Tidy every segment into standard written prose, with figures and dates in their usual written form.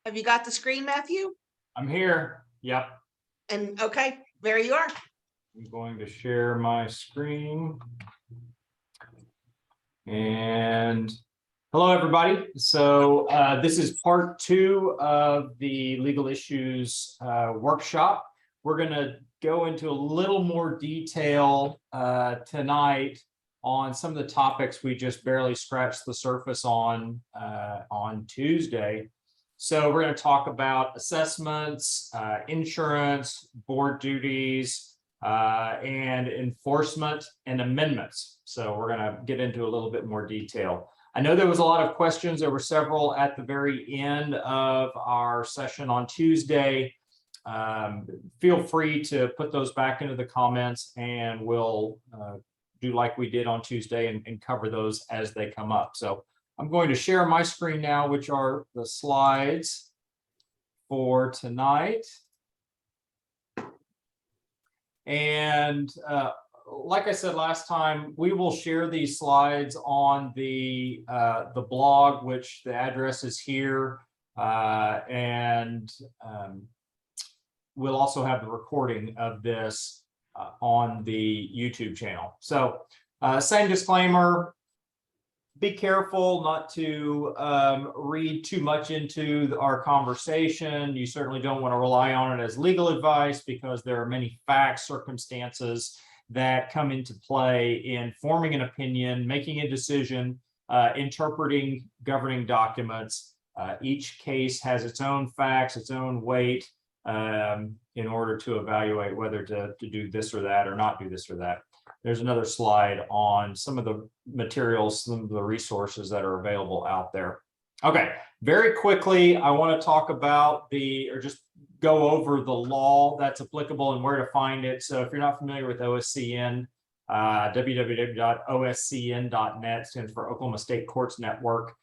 Have you got the screen, Matthew? I'm here. Yep. And okay, there you are. I'm going to share my screen. And hello, everybody. So this is part 2 of the legal issues workshop. We're going to go into a little more detail tonight on some of the topics we just barely scratched the surface on Tuesday. So we're going to talk about assessments, insurance, board duties, and enforcement and amendments. So we're going to get into a little bit more detail. I know there was a lot of questions. There were several at the very end of our session on Tuesday. Feel free to put those back into the comments, and we'll do like we did on Tuesday and cover those as they come up. So I'm going to share my screen now, which are the slides for tonight. And like I said last time, we will share these slides on the blog, which the address is here, and we'll also have the recording of this on the YouTube channel. So same disclaimer, be careful not to read too much into our conversation. You certainly don't want to rely on it as legal advice, because there are many facts, circumstances that come into play in forming an opinion, making a decision, interpreting governing documents. Each case has its own facts, its own weight, in order to evaluate whether to do this or that or not do this or that. There's another slide on some of the materials, some of the resources that are available out there. Okay, very quickly, I want to talk about or just go over the law that's applicable and where to find it. So if you're not familiar with OSCN, www.oscn.net stands for Oklahoma State Courts Network.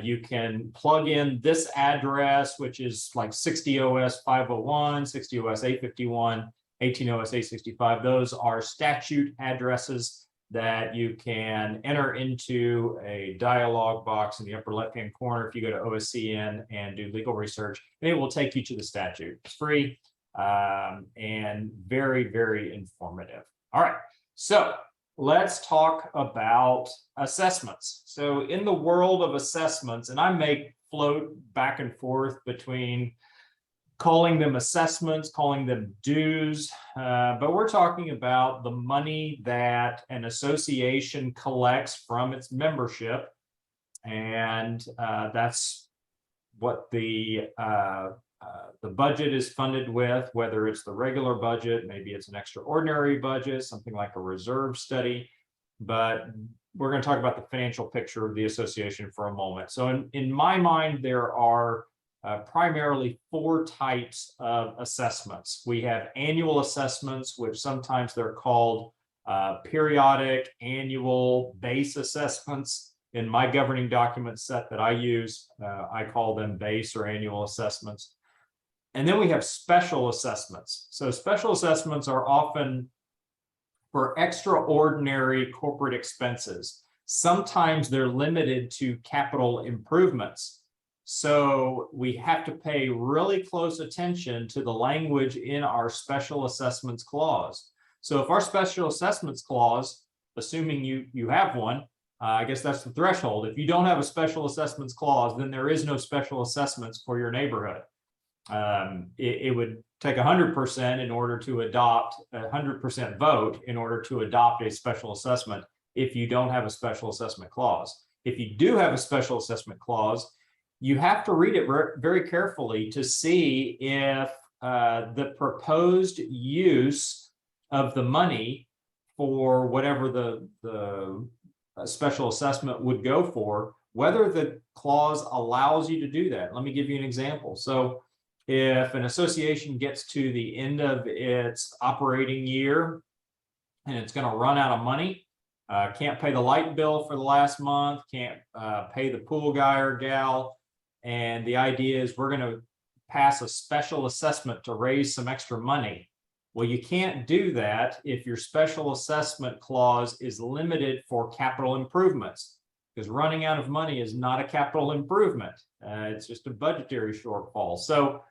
You can plug in this address, which is like 60 OS 501, 60 OS 851, 18 OS 865. Those are statute addresses that you can enter into a dialog box in the upper left-hand corner if you go to OSCN and do legal research, and it will take you to the statute. It's free and very, very informative. All right, so let's talk about assessments. So in the world of assessments, and I may float back and forth between calling them assessments, calling them dues, but we're talking about the money that an association collects from its membership, and that's what the budget is funded with, whether it's the regular budget, maybe it's an extraordinary budget, something like a reserve study. But we're going to talk about the financial picture of the association for a moment. So in my mind, there are primarily 4 types of assessments. We have annual assessments, which sometimes they're called periodic, annual, base assessments. In my governing document set that I use, I call them base or annual assessments. And then we have special assessments. So special assessments are often for extraordinary corporate expenses. Sometimes they're limited to capital improvements. So we have to pay really close attention to the language in our special assessments clause. So if our special assessments clause, assuming you have one, I guess that's the threshold. If you don't have a special assessments clause, then there is no special assessments for your neighborhood. It would take 100% in order to adopt 100% vote in order to adopt a special assessment if you don't have a special assessment clause. If you do have a special assessment clause, you have to read it very carefully to see if the proposed use of the money for whatever the special assessment would go for, whether the clause allows you to do that. Let me give you an example. So if an association gets to the end of its operating year and it's going to run out of money, can't pay the light bill for the last month, can't pay the pool guy or gal, and the idea is we're going to pass a special assessment to raise some extra money. Well, you can't do that if your special assessment clause is limited for capital improvements. because running out of money is not a capital improvement. It's just a budgetary shortfall. So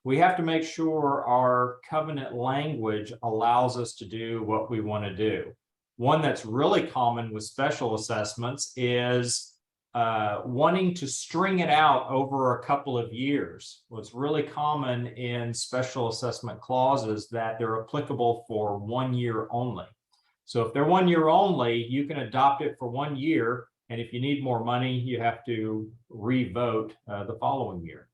we have to make sure our covenant language allows us to do what we want to do. One that's really common with special assessments is wanting to string it out over a couple of years. What's really common in special assessment clauses that they're applicable for 1 year only. So if they're 1 year only, you can adopt it for 1 year. And if you need more money, you have to re-vote the following year.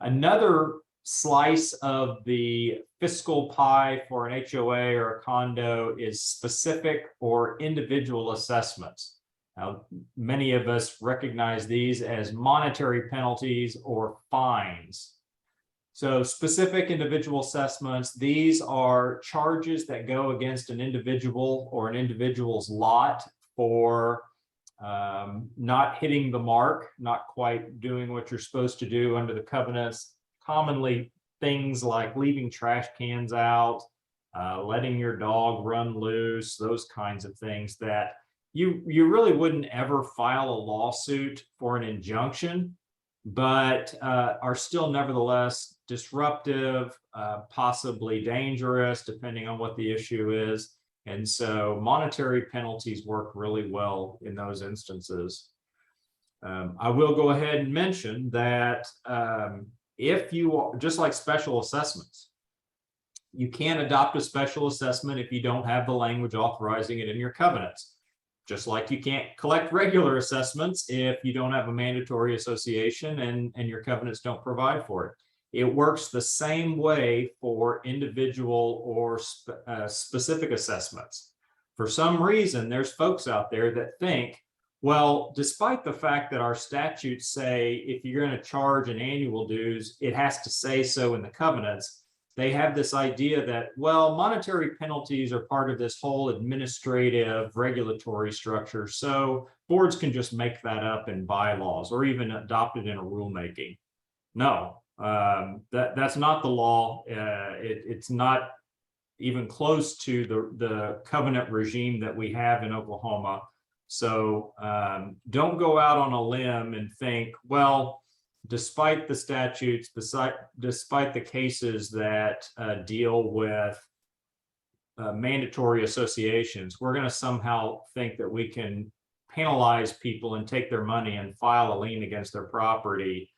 Another slice of the fiscal pie for an HOA or a condo is specific or individual assessments. Now, many of us recognize these as monetary penalties or fines. So specific individual assessments, these are charges that go against an individual or an individual's lot for not hitting the mark, not quite doing what you're supposed to do under the covenants. Commonly things like leaving trash cans out, letting your dog run loose, those kinds of things that you really wouldn't ever file a lawsuit for an injunction, but are still nevertheless disruptive, possibly dangerous, depending on what the issue is. And so monetary penalties work really well in those instances. I will go ahead and mention that if you, just like special assessments, you can't adopt a special assessment if you don't have the language authorizing it in your covenants. Just like you can't collect regular assessments if you don't have a mandatory association and your covenants don't provide for it. It works the same way for individual or specific assessments. For some reason, there's folks out there that think, well, despite the fact that our statutes say if you're going to charge an annual dues, it has to say so in the covenants. They have this idea that, well, monetary penalties are part of this whole administrative regulatory structure, so boards can just make that up in bylaws or even adopt it in a rulemaking. No, that's not the law. It's not even close to the covenant regime that we have in Oklahoma. So don't go out on a limb and think, well, despite the statutes, despite the cases that deal with mandatory associations, we're going to somehow think that we can penalize people and take their money and file a lien against their property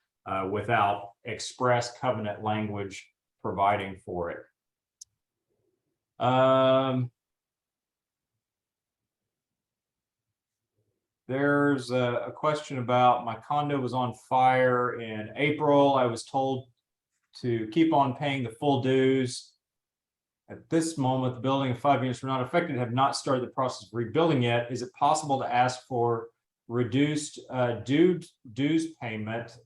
without express covenant language providing for it. There's a question about my condo was on fire in April. I was told to keep on paying the full dues. At this moment, the building and 5 units were not affected, have not started the process of rebuilding yet. Is it possible to ask for reduced dues payment?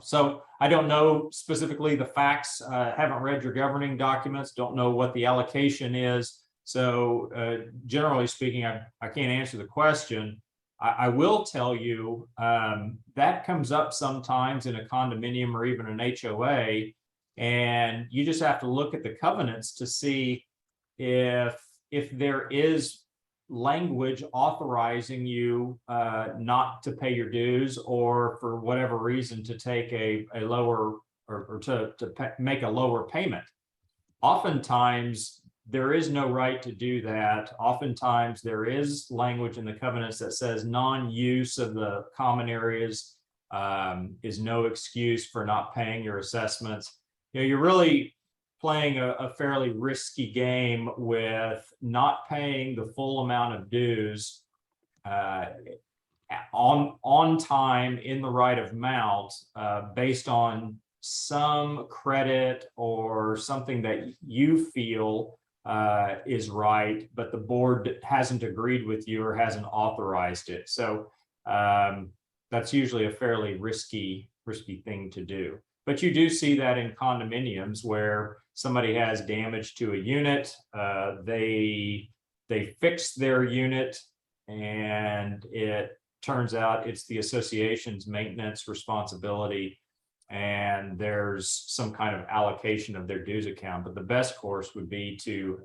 So I don't know specifically the facts. Haven't read your governing documents. Don't know what the allocation is. So generally speaking, I can't answer the question. I will tell you that comes up sometimes in a condominium or even an HOA, and you just have to look at the covenants to see if there is language authorizing you not to pay your dues, or for whatever reason to take a lower or to make a lower payment. Oftentimes there is no right to do that. Oftentimes there is language in the covenants that says non-use of the common areas is no excuse for not paying your assessments. You're really playing a fairly risky game with not paying the full amount of dues on time in the right amount based on some credit or something that you feel is right, but the board hasn't agreed with you or hasn't authorized it. So that's usually a fairly risky thing to do. But you do see that in condominiums where somebody has damage to a unit, they fix their unit, and it turns out it's the association's maintenance responsibility, and there's some kind of allocation of their dues account. But the best course would be to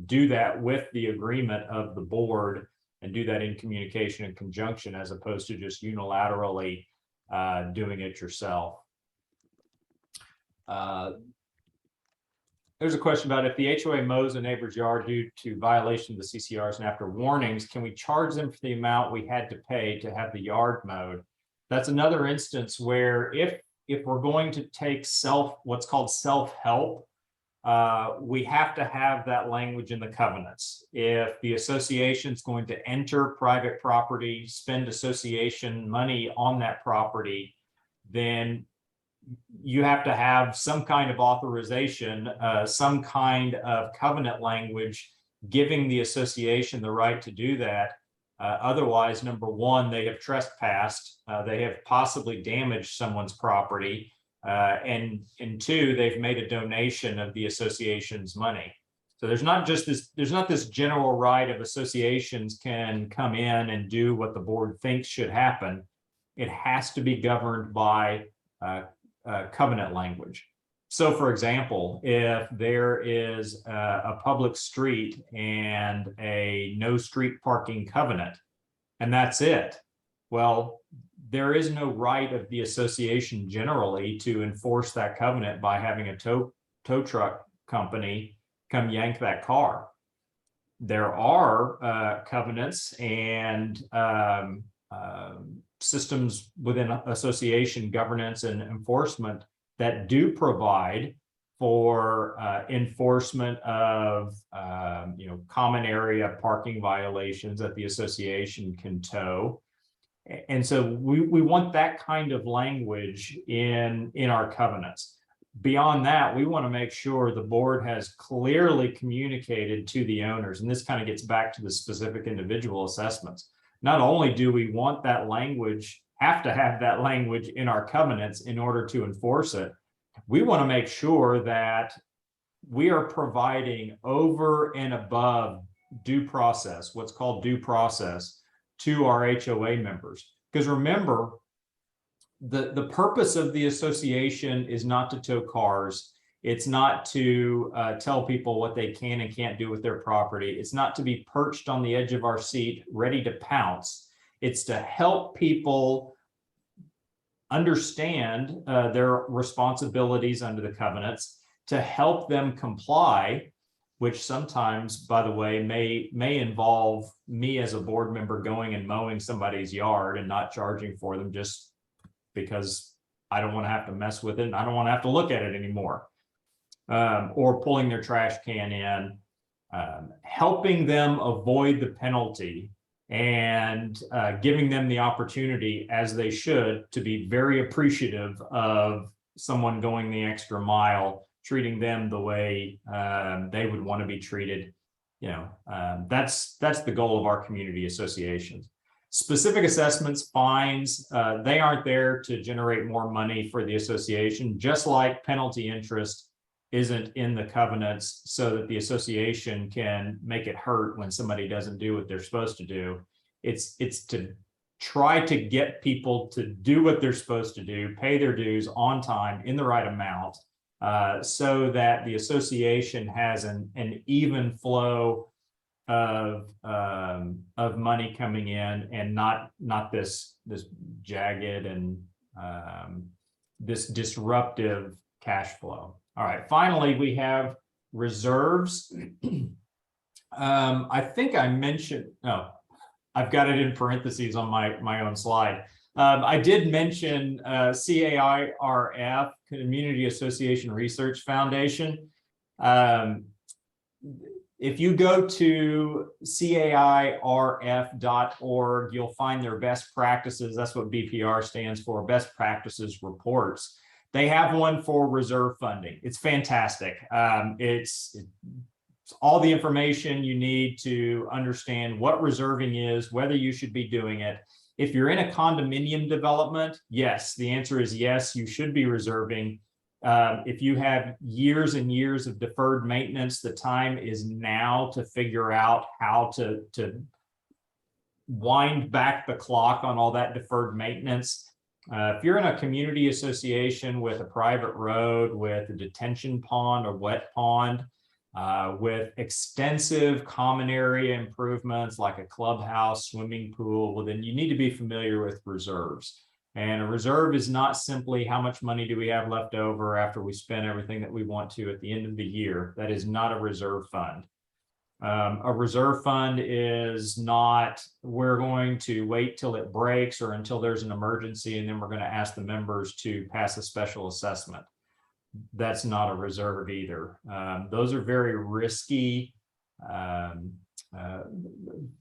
do that with the agreement of the board and do that in communication and conjunction as opposed to just unilaterally doing it yourself. There's a question about if the HOA mows a neighbor's yard due to violation of the CCRs and after warnings, can we charge them for the amount we had to pay to have the yard mowed? That's another instance where if we're going to take what's called self-help, we have to have that language in the covenants. If the association is going to enter private property, spend association money on that property, then you have to have some kind of authorization, some kind of covenant language giving the association the right to do that. Otherwise, number one, they have trespassed, they have possibly damaged someone's property, and two, they've made a donation of the association's money. So there's not this general right of associations can come in and do what the board thinks should happen. It has to be governed by covenant language. So for example, if there is a public street and a no street parking covenant, and that's it, well, there is no right of the association generally to enforce that covenant by having a tow truck company come yank that car. There are covenants and systems within association governance and enforcement that do provide for enforcement of common area parking violations that the association can tow. And so we want that kind of language in our covenants. Beyond that, we want to make sure the board has clearly communicated to the owners, and this kind of gets back to the specific individual assessments. Not only do we want that language, have to have that language in our covenants in order to enforce it, we want to make sure that we are providing over and above due process, what's called due process, to our HOA members. Because remember, the purpose of the association is not to tow cars. It's not to tell people what they can and can't do with their property. It's not to be perched on the edge of our seat, ready to pounce. It's to help people understand their responsibilities under the covenants, to help them comply, which sometimes, by the way, may involve me as a board member going and mowing somebody's yard and not charging for them just because I don't want to have to mess with it and I don't want to have to look at it anymore. Or pulling their trash can in, helping them avoid the penalty and giving them the opportunity, as they should, to be very appreciative of someone going the extra mile, treating them the way they would want to be treated. That's the goal of our community associations. Specific assessments, fines, they aren't there to generate more money for the association, just like penalty interest isn't in the covenants so that the association can make it hurt when somebody doesn't do what they're supposed to do. It's to try to get people to do what they're supposed to do, pay their dues on time in the right amount, so that the association has an even flow of money coming in, and not this jagged and this disruptive cash flow. All right, finally, we have reserves. I think I mentioned, no, I've got it in parentheses on my own slide. I did mention CAIRF, Community Association Research Foundation. If you go to cairf.org, you'll find their best practices. That's what BPR stands for, best practices reports. They have one for reserve funding. It's fantastic. It's all the information you need to understand what reserving is, whether you should be doing it. If you're in a condominium development, yes, the answer is yes, you should be reserving. If you have years and years of deferred maintenance, the time is now to figure out how to wind back the clock on all that deferred maintenance. If you're in a community association with a private road, with a detention pond or wet pond, with extensive common area improvements like a clubhouse, swimming pool, well, then you need to be familiar with reserves. And a reserve is not simply how much money do we have left over after we spend everything that we want to at the end of the year. That is not a reserve fund. A reserve fund is not, we're going to wait till it breaks or until there's an emergency, and then we're going to ask the members to pass a special assessment. That's not a reserve either. Those are very risky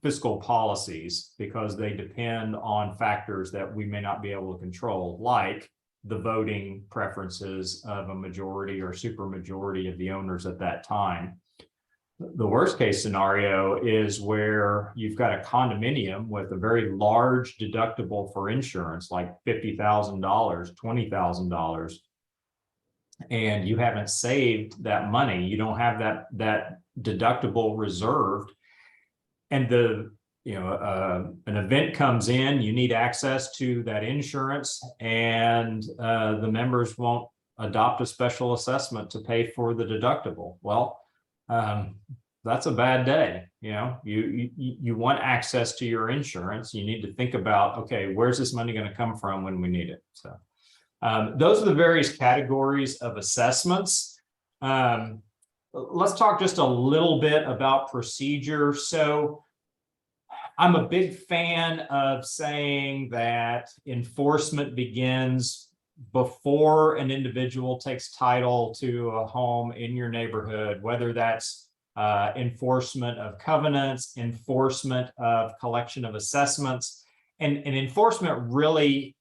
fiscal policies because they depend on factors that we may not be able to control, like the voting preferences of a majority or supermajority of the owners at that time. The worst case scenario is where you've got a condominium with a very large deductible for insurance, like $50,000, $20,000, and you haven't saved that money. You don't have that deductible reserved, and an event comes in, you need access to that insurance, and the members won't adopt a special assessment to pay for the deductible. Well, that's a bad day. You want access to your insurance. You need to think about, okay, where's this money going to come from when we need it? So those are the various categories of assessments. Let's talk just a little bit about procedure. So I'm a big fan of saying that enforcement begins before an individual takes title to a home in your neighborhood, whether that's enforcement of covenants, enforcement of collection of assessments, and enforcement really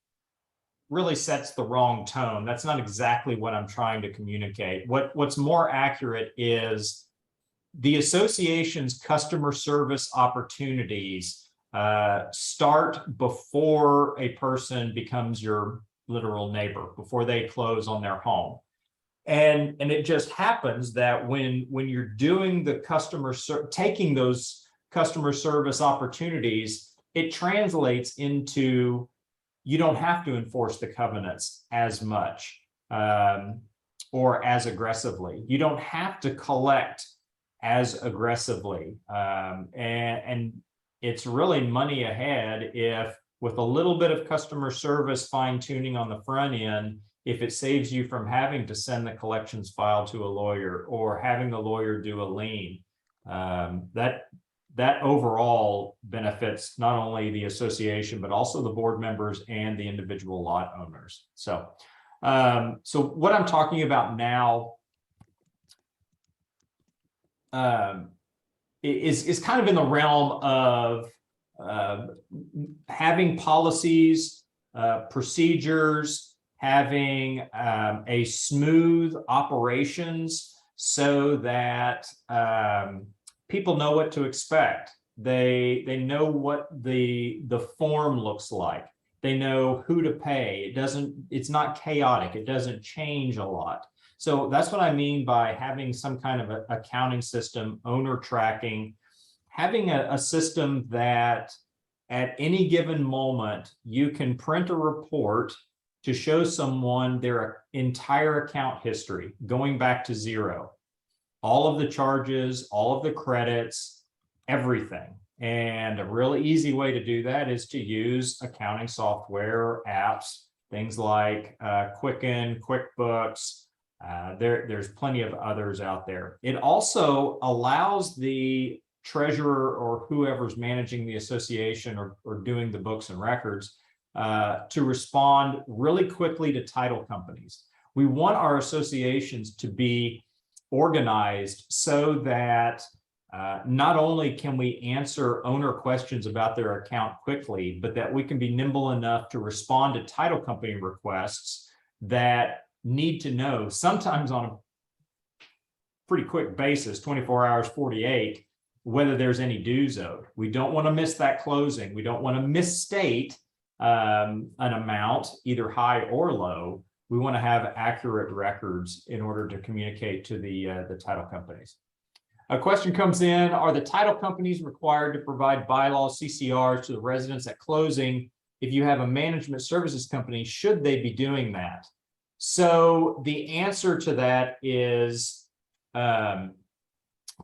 sets the wrong tone. That's not exactly what I'm trying to communicate. What's more accurate is the association's customer service opportunities start before a person becomes your literal neighbor, before they close on their home. And it just happens that when you're doing the taking those customer service opportunities, it translates into you don't have to enforce the covenants as much or as aggressively. You don't have to collect as aggressively. And it's really money ahead if, with a little bit of customer service fine tuning on the front end, if it saves you from having to send the collections file to a lawyer or having the lawyer do a lien, that overall benefits not only the association, but also the board members and the individual lot owners. So, so what I'm talking about now is kind of in the realm of having policies, procedures, having a smooth operations so that people know what to expect. They know what the form looks like. They know who to pay. It's not chaotic. It doesn't change a lot. So that's what I mean by having some kind of accounting system, owner tracking, having a system that at any given moment, you can print a report to show someone their entire account history, going back to zero, all of the charges, all of the credits, everything. And a really easy way to do that is to use accounting software apps, things like Quicken, QuickBooks. There's plenty of others out there. It also allows the treasurer or whoever's managing the association or doing the books and records to respond really quickly to title companies. We want our associations to be organized so that not only can we answer owner questions about their account quickly, but that we can be nimble enough to respond to title company requests that need to know, sometimes on a pretty quick basis, 24 hours, 48, whether there's any dues owed. We don't want to miss that closing. We don't want to misstate an amount, either high or low. We want to have accurate records in order to communicate to the title companies. A question comes in, are the title companies required to provide bylaws, CCRs to the residents at closing? If you have a management services company, should they be doing that? So the answer to that is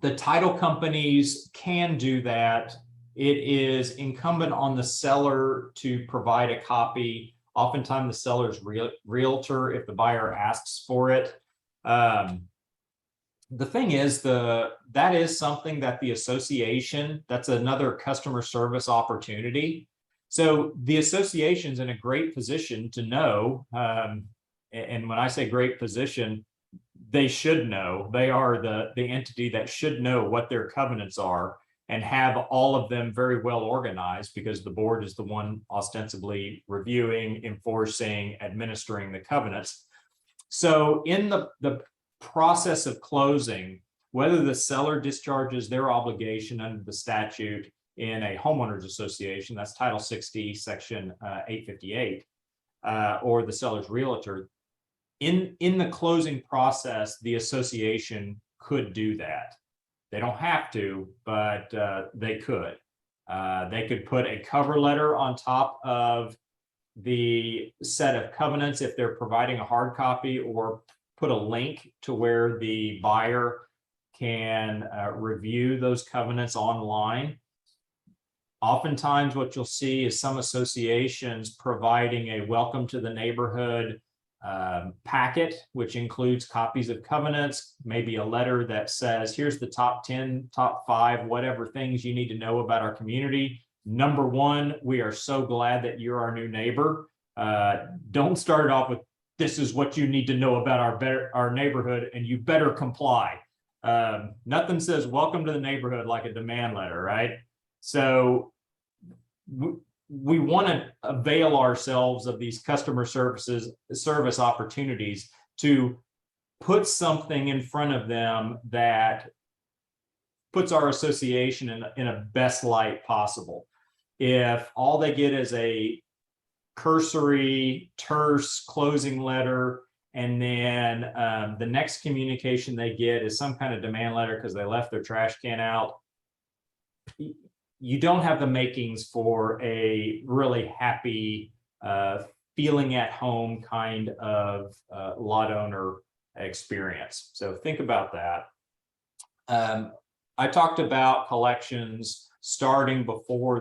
The title companies can do that. It is incumbent on the seller to provide a copy. Oftentimes the seller's realtor, if the buyer asks for it. The thing is, that is something that the association, that's another customer service opportunity. So the association's in a great position to know, and when I say great position, they should know. They are the entity that should know what their covenants are and have all of them very well organized, because the board is the one ostensibly reviewing, enforcing, administering the covenants. So in the process of closing, whether the seller discharges their obligation under the statute in a homeowners association, that's Title 60, Section 858, or the seller's realtor, in the closing process, the association could do that. They don't have to, but they could. They could put a cover letter on top of the set of covenants if they're providing a hard copy, or put a link to where the buyer can review those covenants online. Oftentimes what you'll see is some associations providing a welcome to the neighborhood packet, which includes copies of covenants, maybe a letter that says, here's the top 10, top 5, whatever things you need to know about our community. Number 1, we are so glad that you're our new neighbor. Don't start it off with, this is what you need to know about our neighborhood, and you better comply. Nothing says welcome to the neighborhood like a demand letter, right? So we want to avail ourselves of these customer service opportunities to put something in front of them that puts our association in a best light possible. If all they get is a cursory, terse closing letter, and then the next communication they get is some kind of demand letter because they left their trash can out, you don't have the makings for a really happy, feeling at home kind of lot owner experience. So think about that. I talked about collections starting before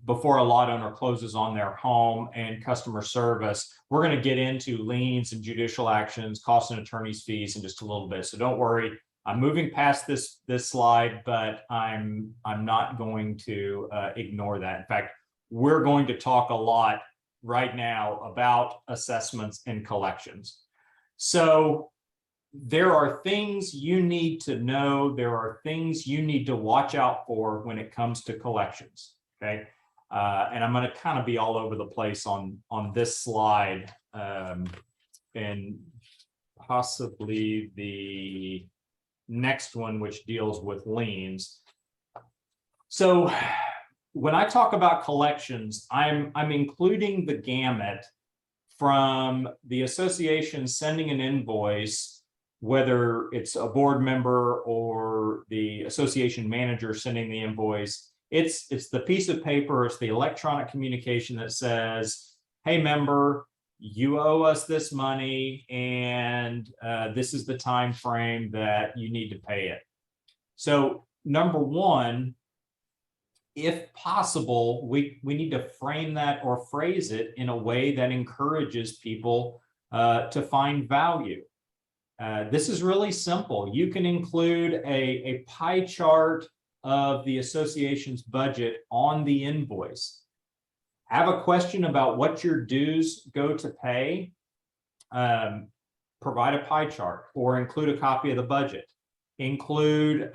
before a lot owner closes on their home, and customer service. We're going to get into liens and judicial actions, costs and attorney's fees in just a little bit. So don't worry. I'm moving past this slide, but I'm not going to ignore that. In fact, we're going to talk a lot right now about assessments and collections. So there are things you need to know. There are things you need to watch out for when it comes to collections. Okay. And I'm going to kind of be all over the place on this slide, and possibly the next one, which deals with liens. So when I talk about collections, I'm including the gamut from the association sending an invoice, whether it's a board member or the association manager sending the invoice. It's the piece of paper, it's the electronic communication that says, hey, member, you owe us this money, and this is the time frame that you need to pay it. So number one, if possible, we need to frame that or phrase it in a way that encourages people to find value. This is really simple. You can include a pie chart of the association's budget on the invoice. Have a question about what your dues go to pay, provide a pie chart or include a copy of the budget. Include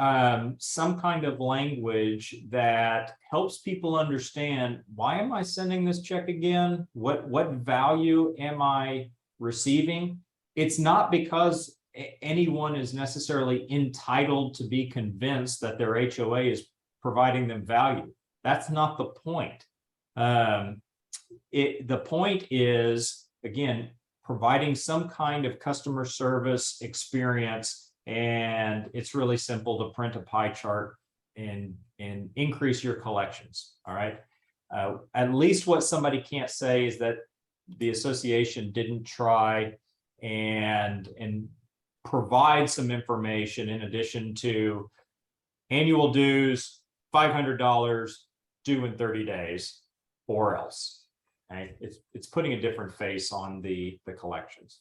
some kind of language that helps people understand, why am I sending this check again? What value am I receiving? It's not because anyone is necessarily entitled to be convinced that their HOA is providing them value. That's not the point. The point is, again, providing some kind of customer service experience, and it's really simple to print a pie chart and increase your collections. All right. At least what somebody can't say is that the association didn't try and provide some information in addition to annual dues, $500 due in 30 days, or else. Right? It's putting a different face on the collections.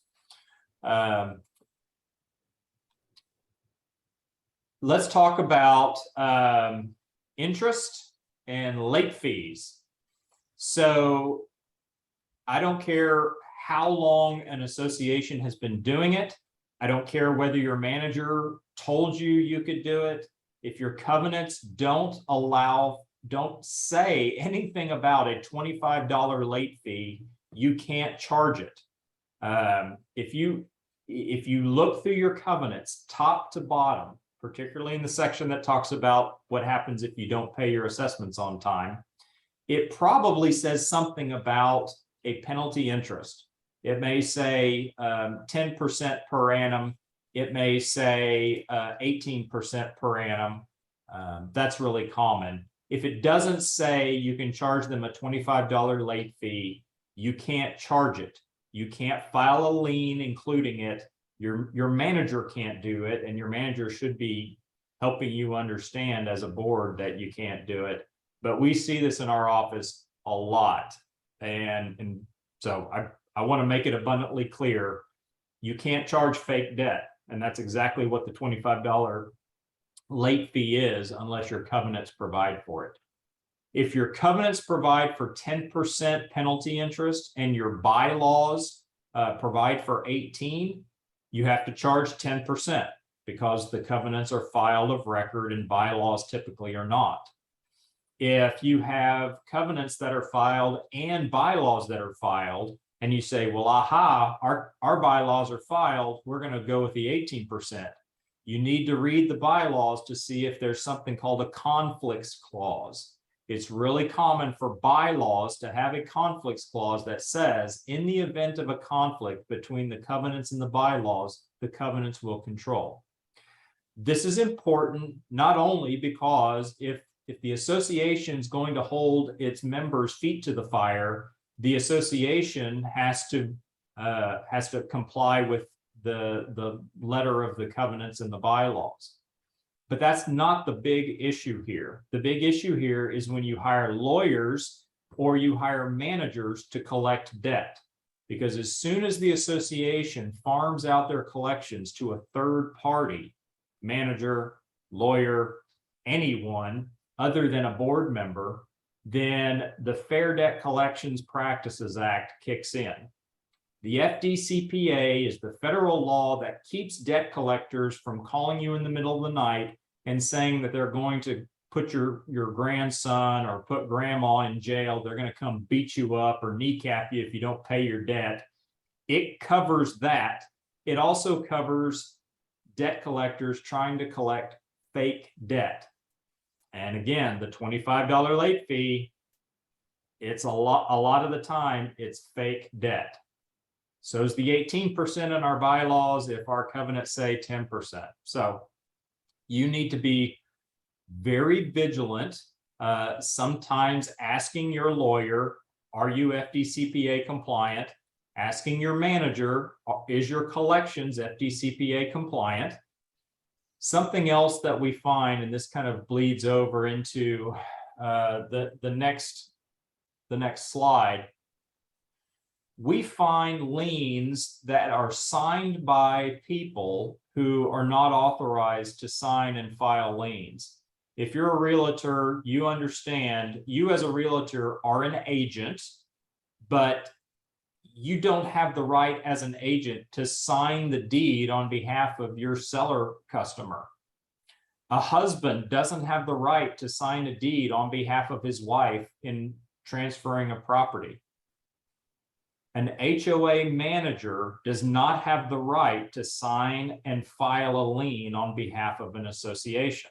Let's talk about interest and late fees. So I don't care how long an association has been doing it. I don't care whether your manager told you you could do it. If your covenants don't say anything about a $25 late fee, you can't charge it. If you look through your covenants top to bottom, particularly in the section that talks about what happens if you don't pay your assessments on time, it probably says something about a penalty interest. It may say 10% per annum. It may say 18% per annum. That's really common. If it doesn't say you can charge them a $25 late fee, you can't charge it. You can't file a lien including it. Your manager can't do it, and your manager should be helping you understand as a board that you can't do it. But we see this in our office a lot. And so I want to make it abundantly clear, you can't charge fake debt. And that's exactly what the $25 late fee is unless your covenants provide for it. If your covenants provide for 10% penalty interest and your bylaws provide for 18%, you have to charge 10% because the covenants are filed of record and bylaws typically are not. If you have covenants that are filed and bylaws that are filed, and you say, well, aha, our bylaws are filed, we're going to go with the 18%. You need to read the bylaws to see if there's something called a conflicts clause. It's really common for bylaws to have a conflicts clause that says, in the event of a conflict between the covenants and the bylaws, the covenants will control. This is important not only because if the association is going to hold its members' feet to the fire, the association has to comply with the letter of the covenants and the bylaws. But that's not the big issue here. The big issue here is when you hire lawyers or you hire managers to collect debt. Because as soon as the association farms out their collections to a third party, manager, lawyer, anyone other than a board member, then the Fair Debt Collections Practices Act kicks in. The FDCPA is the federal law that keeps debt collectors from calling you in the middle of the night and saying that they're going to put your grandson or put grandma in jail. They're going to come beat you up or kneecap you if you don't pay your debt. It covers that. It also covers debt collectors trying to collect fake debt. And again, the $25 late fee, it's a lot of the time, it's fake debt. So is the 18% in our bylaws if our covenants say 10%. So you need to be very vigilant, sometimes asking your lawyer, are you FDCPA compliant? Asking your manager, is your collections FDCPA compliant? Something else that we find, and this kind of bleeds over into the next slide, we find liens that are signed by people who are not authorized to sign and file liens. If you're a realtor, you understand you as a realtor are an agent, but you don't have the right as an agent to sign the deed on behalf of your seller customer. A husband doesn't have the right to sign a deed on behalf of his wife in transferring a property. An HOA manager does not have the right to sign and file a lien on behalf of an association.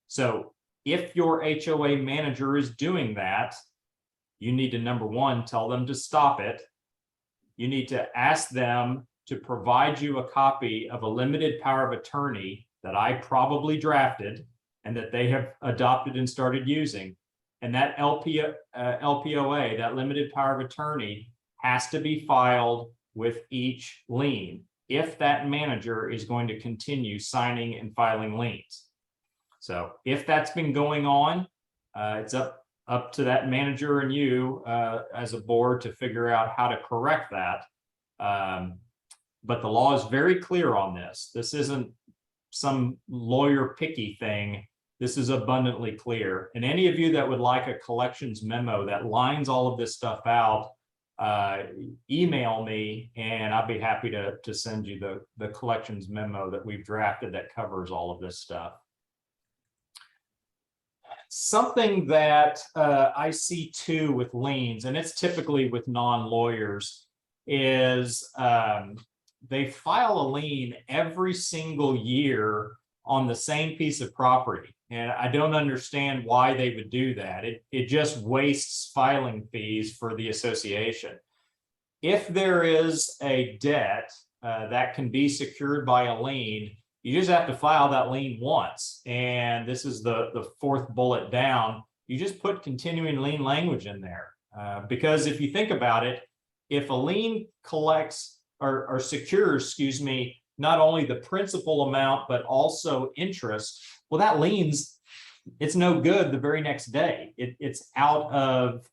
So if your HOA manager is doing that, you need to, number one, tell them to stop it. You need to ask them to provide you a copy of a limited power of attorney that I probably drafted and that they have adopted and started using. And that LPOA, that limited power of attorney, has to be filed with each lien. if that manager is going to continue signing and filing liens. So if that's been going on, it's up to that manager and you as a board to figure out how to correct that. But the law is very clear on this. This isn't some lawyer picky thing. This is abundantly clear. And any of you that would like a collections memo that lines all of this stuff out, email me and I'll be happy to send you the collections memo that we've drafted that covers all of this stuff. Something that I see too with liens, and it's typically with non-lawyers, is they file a lien every single year on the same piece of property. And I don't understand why they would do that. It just wastes filing fees for the association. If there is a debt that can be secured by a lien, you just have to file that lien once. And this is the fourth bullet down. You just put continuing lien language in there. Because if you think about it, if a lien collects or secures, excuse me, not only the principal amount, but also interest, well, that lien's, it's no good the very next day. It's out of,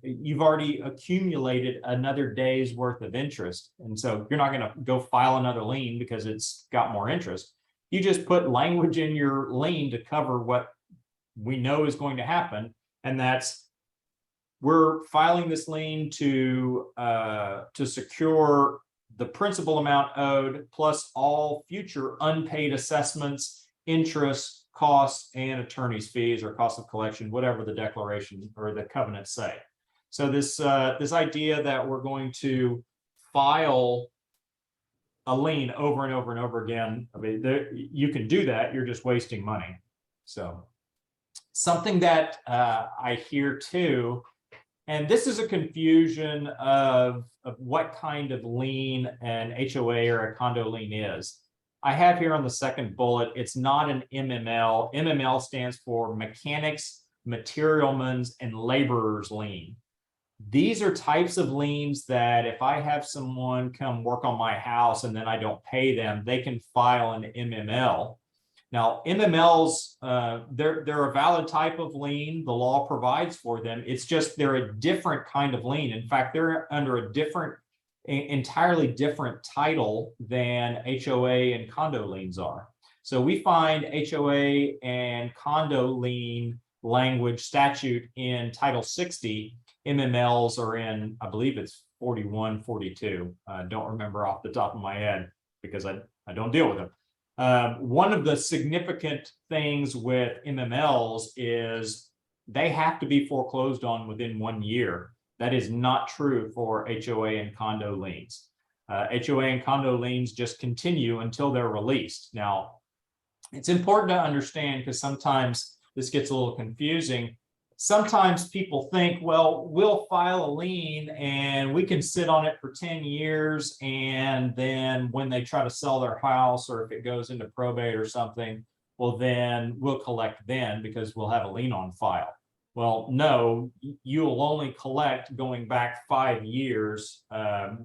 you've already accumulated another day's worth of interest. And so you're not going to go file another lien because it's got more interest. You just put language in your lien to cover what we know is going to happen. And that's, we're filing this lien to secure the principal amount owed plus all future unpaid assessments, interest, costs, and attorney's fees or cost of collection, whatever the declaration or the covenants say. So this idea that we're going to file a lien over and over and over again, I mean, you can do that, you're just wasting money. So something that I hear too, and this is a confusion of what kind of lien an HOA or a condo lien is. I have here on the second bullet, it's not an MML. MML stands for Mechanics, Materialmen's, and Laborers lien. These are types of liens that if I have someone come work on my house and then I don't pay them, they can file an MML. Now, MMLs, they're a valid type of lien. The law provides for them. It's just they're a different kind of lien. In fact, they're under a entirely different title than HOA and condo liens are. So we find HOA and condo lien language statute in Title 60. MMLs are in, I believe it's 41, 42. I don't remember off the top of my head because I don't deal with them. One of the significant things with MMLs is they have to be foreclosed on within 1 year. That is not true for HOA and condo liens. HOA and condo liens just continue until they're released. Now, it's important to understand because sometimes this gets a little confusing. Sometimes people think, well, we'll file a lien and we can sit on it for 10 years. And then when they try to sell their house or if it goes into probate or something, well, then we'll collect then because we'll have a lien on file. Well, no, you'll only collect going back 5 years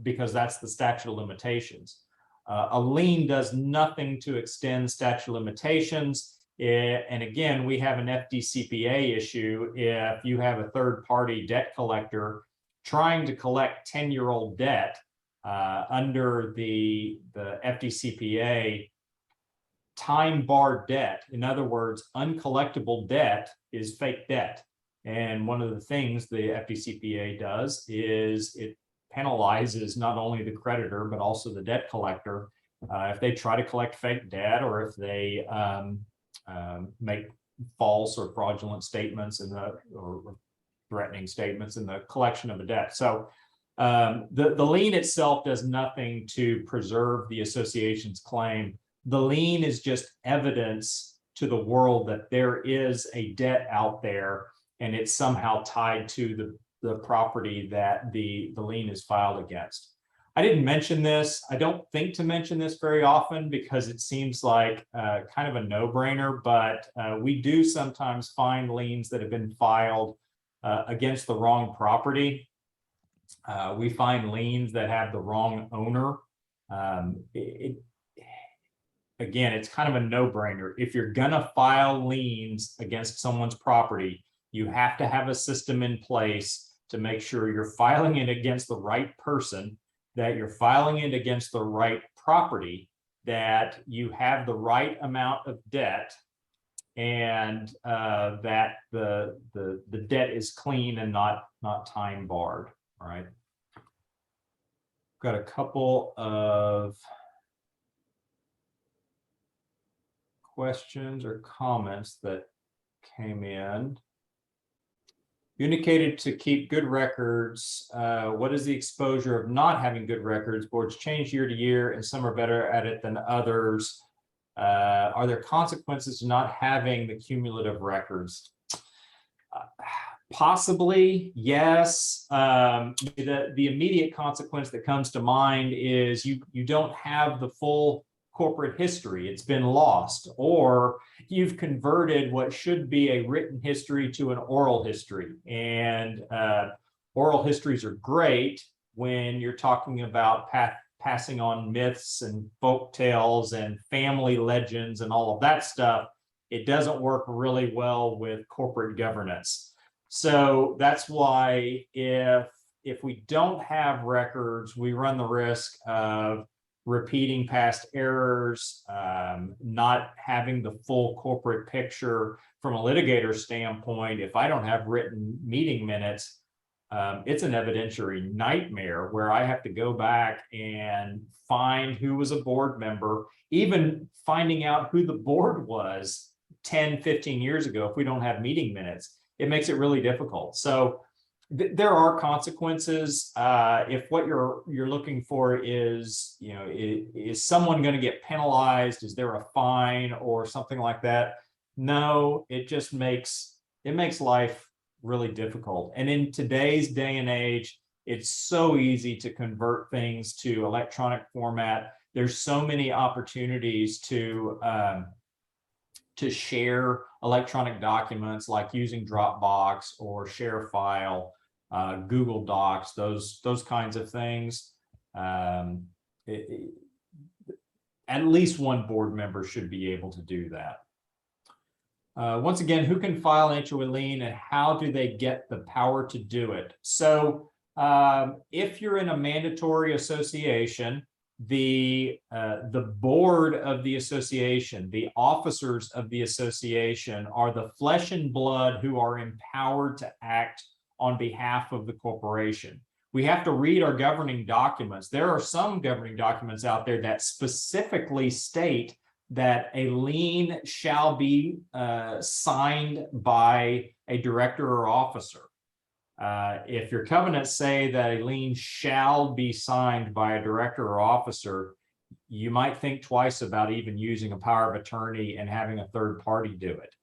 because that's the statute of limitations. A lien does nothing to extend statute of limitations. And again, we have an FDCPA issue if you have a third-party debt collector trying to collect 10-year-old debt under the FDCPA. Time-barred debt, in other words, uncollectible debt is fake debt. And one of the things the FDCPA does is it penalizes not only the creditor, but also the debt collector if they try to collect fake debt or if they make false or fraudulent statements in or threatening statements in the collection of a debt. So the lien itself does nothing to preserve the association's claim. The lien is just evidence to the world that there is a debt out there and it's somehow tied to the property that the lien is filed against. I didn't mention this. I don't think to mention this very often because it seems like kind of a no-brainer, but we do sometimes find liens that have been filed against the wrong property. We find liens that have the wrong owner. Again, it's kind of a no-brainer. If you're gonna file liens against someone's property, you have to have a system in place to make sure you're filing it against the right person, that you're filing it against the right property, that you have the right amount of debt, and that the debt is clean and not time barred. All right. Got a couple of questions or comments that came in. You indicated to keep good records. What is the exposure of not having good records? Boards change year to year, and some are better at it than others. Are there consequences to not having the cumulative records? Possibly, yes. The immediate consequence that comes to mind is you don't have the full corporate history. It's been lost, or you've converted what should be a written history to an oral history. And oral histories are great when you're talking about passing on myths and folk tales and family legends and all of that stuff. It doesn't work really well with corporate governance. So that's why if we don't have records, we run the risk of repeating past errors, not having the full corporate picture. From a litigator standpoint, if I don't have written meeting minutes, it's an evidentiary nightmare where I have to go back and find who was a board member, even finding out who the board was 10, 15 years ago. If we don't have meeting minutes, it makes it really difficult. So there are consequences. If what you're looking for is, is someone going to get penalized? Is there a fine or something like that? No, it just makes life really difficult. And in today's day and age, it's so easy to convert things to electronic format. There's so many opportunities to share electronic documents, like using Dropbox or ShareFile, Google Docs, those kinds of things. At least one board member should be able to do that. Once again, who can file an HOA lien and how do they get the power to do it? So if you're in a mandatory association, the board of the association, the officers of the association are the flesh and blood who are empowered to act on behalf of the corporation. We have to read our governing documents. There are some governing documents out there that specifically state that a lien shall be signed by a director or officer. If your covenants say that a lien shall be signed by a director or officer, you might think twice about even using a power of attorney and having a third party do it.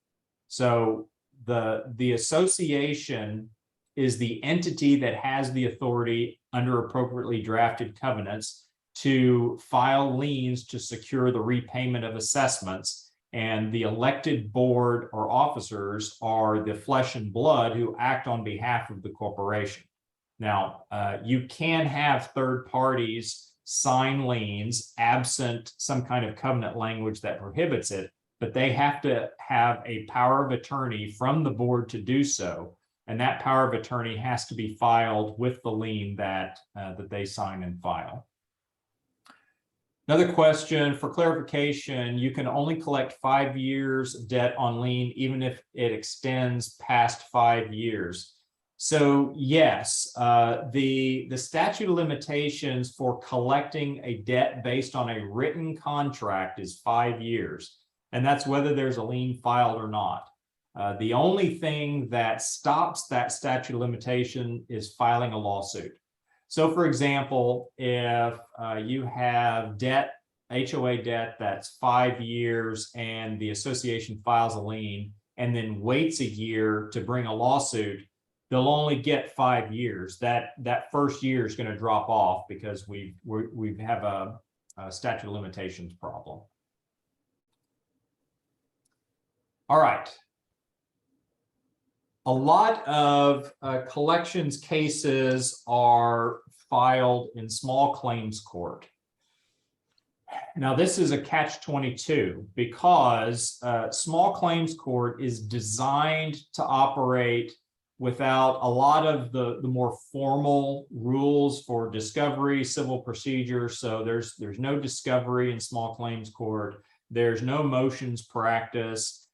So the association is the entity that has the authority under appropriately drafted covenants to file liens to secure the repayment of assessments, and the elected board or officers are the flesh and blood who act on behalf of the corporation. Now, you can have third parties sign liens absent some kind of covenant language that prohibits it, but they have to have a power of attorney from the board to do so, and that power of attorney has to be filed with the lien that they sign and file. Another question for clarification: you can only collect 5 years debt on lien, even if it extends past 5 years. So yes, the statute of limitations for collecting a debt based on a written contract is 5 years, and that's whether there's a lien filed or not. The only thing that stops that statute of limitation is filing a lawsuit. So for example, if you have debt, HOA debt that's 5 years, and the association files a lien and then waits a year to bring a lawsuit, they'll only get 5 years. That first year is going to drop off because we have a statute of limitations problem. All right. A lot of collections cases are filed in small claims court. Now, this is a catch-22 because small claims court is designed to operate without a lot of the more formal rules for discovery, civil procedure. So there's no discovery in small claims court. There's no motions practice.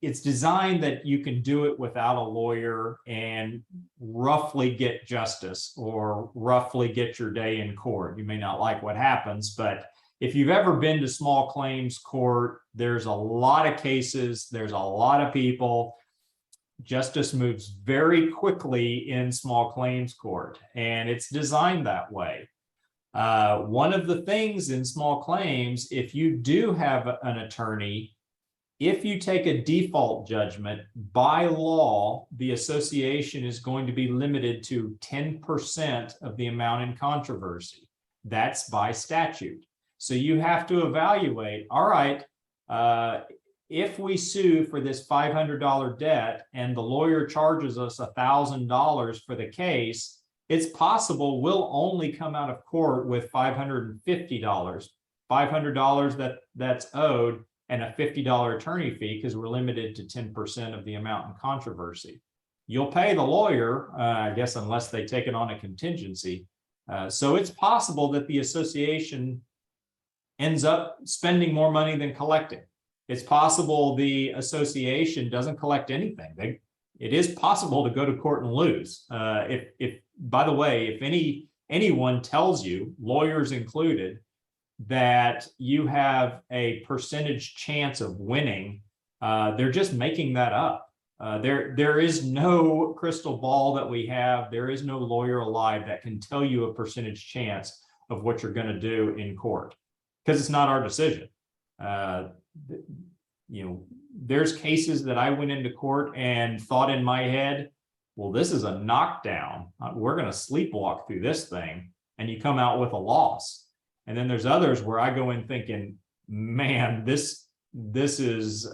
It's designed that you can do it without a lawyer and roughly get justice or roughly get your day in court. You may not like what happens, but if you've ever been to small claims court, there's a lot of cases, there's a lot of people. Justice moves very quickly in small claims court, and it's designed that way. One of the things in small claims, if you do have an attorney, if you take a default judgment, by law, the association is going to be limited to 10% of the amount in controversy. That's by statute. So you have to evaluate, all right, if we sue for this $500 debt and the lawyer charges us $1,000 for the case, it's possible we'll only come out of court with $550, $500 that's owed, and a $50 attorney fee because we're limited to 10% of the amount in controversy. You'll pay the lawyer, I guess, unless they take it on a contingency. So it's possible that the association ends up spending more money than collecting. It's possible the association doesn't collect anything. It is possible to go to court and lose. If by the way, if anyone tells you, lawyers included, that you have a percentage chance of winning, they're just making that up. There is no crystal ball that we have. There is no lawyer alive that can tell you a percentage chance of what you're going to do in court, because it's not our decision. You know, there's cases that I went into court and thought in my head, well, this is a knockdown. We're going to sleepwalk through this thing, and you come out with a loss. And then there's others where I go in thinking, man, this is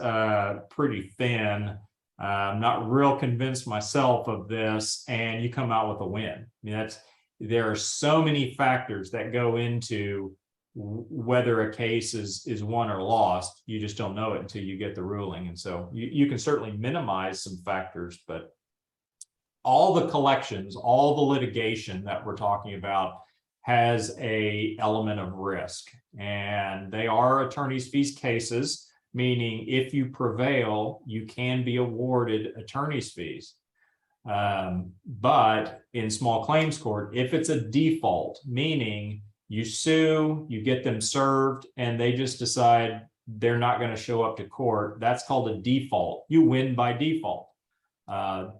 pretty thin. I'm not real convinced myself of this, and you come out with a win. I mean, there are so many factors that go into whether a case is won or lost. You just don't know it until you get the ruling. And so you can certainly minimize some factors, but all the collections, all the litigation that we're talking about has a element of risk, and they are attorney's fees cases, meaning if you prevail, you can be awarded attorney's fees. But in small claims court, if it's a default, meaning you sue, you get them served, and they just decide they're not going to show up to court, that's called a default. You win by default.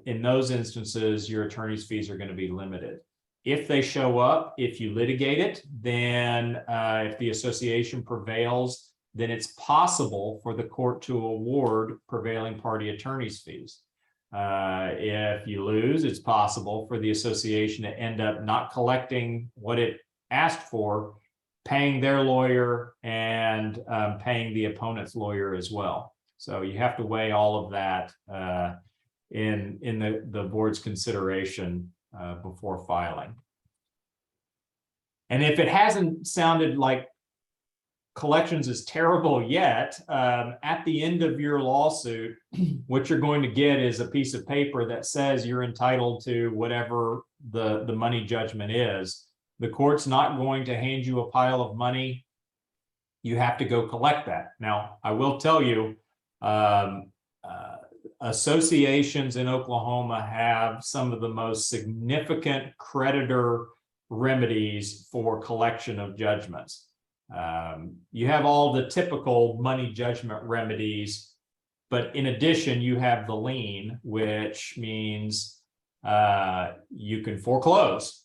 In those instances, your attorney's fees are going to be limited. If they show up, if you litigate it, then if the association prevails, then it's possible for the court to award prevailing party attorney's fees. If you lose, it's possible for the association to end up not collecting what it asked for, paying their lawyer and paying the opponent's lawyer as well. So you have to weigh all of that in the board's consideration before filing. And if it hasn't sounded like collections is terrible yet, at the end of your lawsuit, what you're going to get is a piece of paper that says you're entitled to whatever the money judgment is. The court's not going to hand you a pile of money. You have to go collect that. Now, I will tell you, associations in Oklahoma have some of the most significant creditor remedies for collection of judgments. You have all the typical money judgment remedies, but in addition, you have the lien, which means you can foreclose.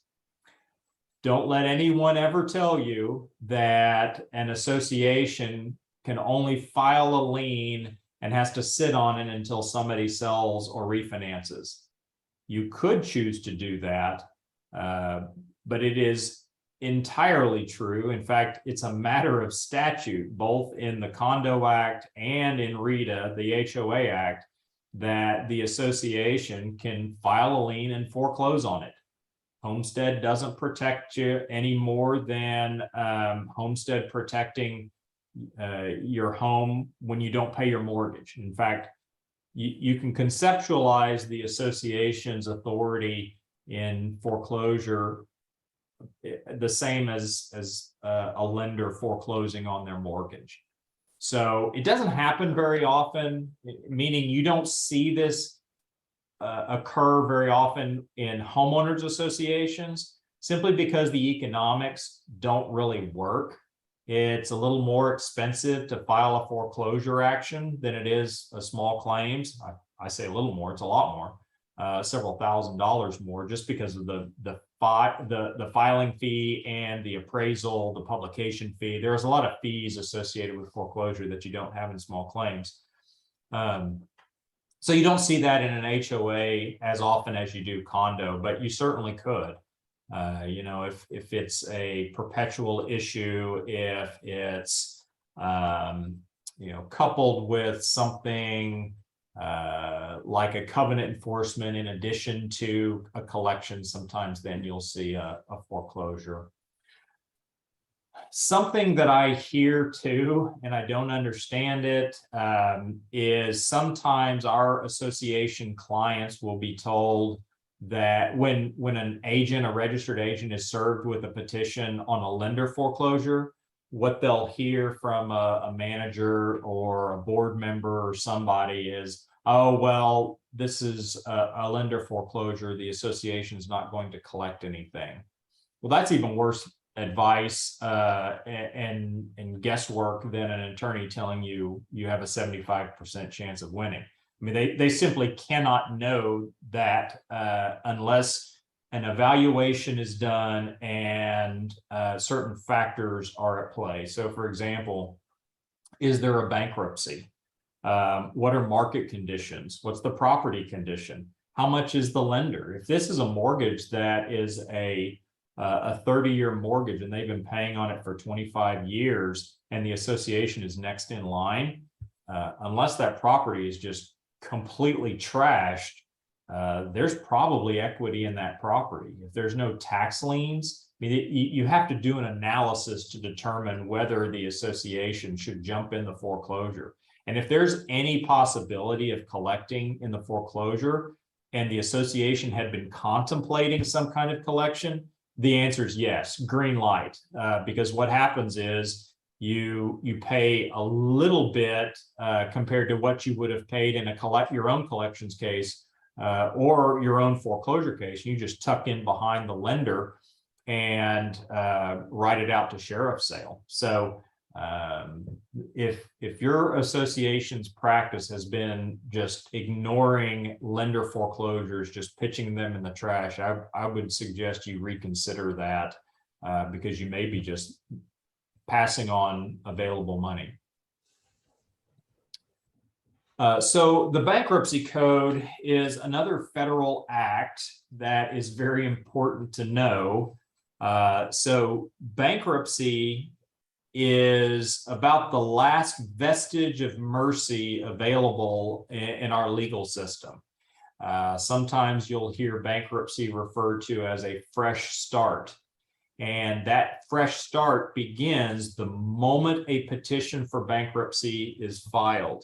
Don't let anyone ever tell you that an association can only file a lien and has to sit on it until somebody sells or refinances. You could choose to do that, but it is entirely true. In fact, it's a matter of statute, both in the Condo Act and in RETA, the HOA Act, that the association can file a lien and foreclose on it. Homestead doesn't protect you any more than homestead protecting your home when you don't pay your mortgage. In fact, you can conceptualize the association's authority in foreclosure the same as a lender foreclosing on their mortgage. So it doesn't happen very often, meaning you don't see this occur very often in homeowners associations, simply because the economics don't really work. It's a little more expensive to file a foreclosure action than it is a small claims. I say a little more, it's a lot more, several $1,000s more, just because of the filing fee and the appraisal, the publication fee. There's a lot of fees associated with foreclosure that you don't have in small claims. So you don't see that in an HOA as often as you do condo, but you certainly could. You know, if it's a perpetual issue, if it's you know, coupled with something like a covenant enforcement in addition to a collection, sometimes then you'll see a foreclosure. Something that I hear too, and I don't understand it, is sometimes our association clients will be told that when an agent, a registered agent, is served with a petition on a lender foreclosure, what they'll hear from a manager or a board member or somebody is, oh, well, this is a lender foreclosure, the association is not going to collect anything. Well, that's even worse advice and guesswork than an attorney telling you you have a 75% chance of winning. I mean, they simply cannot know that unless an evaluation is done and certain factors are at play. So, for example, is there a bankruptcy? What are market conditions? What's the property condition? How much is the lender? If this is a mortgage that is a 30-year mortgage and they've been paying on it for 25 years and the association is next in line, unless that property is just completely trashed, there's probably equity in that property. If there's no tax liens, I mean, you have to do an analysis to determine whether the association should jump in the foreclosure. And if there's any possibility of collecting in the foreclosure and the association had been contemplating some kind of collection, the answer is yes, green light, because what happens is you pay a little bit compared to what you would have paid in your own collections case or your own foreclosure case. You just tuck in behind the lender and write it out to sheriff's sale. So if your association's practice has been just ignoring lender foreclosures, just pitching them in the trash, I would suggest you reconsider that because you may be just passing on available money. So the bankruptcy code is another federal act that is very important to know. So bankruptcy is about the last vestige of mercy available in our legal system. Sometimes you'll hear bankruptcy referred to as a fresh start. And that fresh start begins the moment a petition for bankruptcy is filed.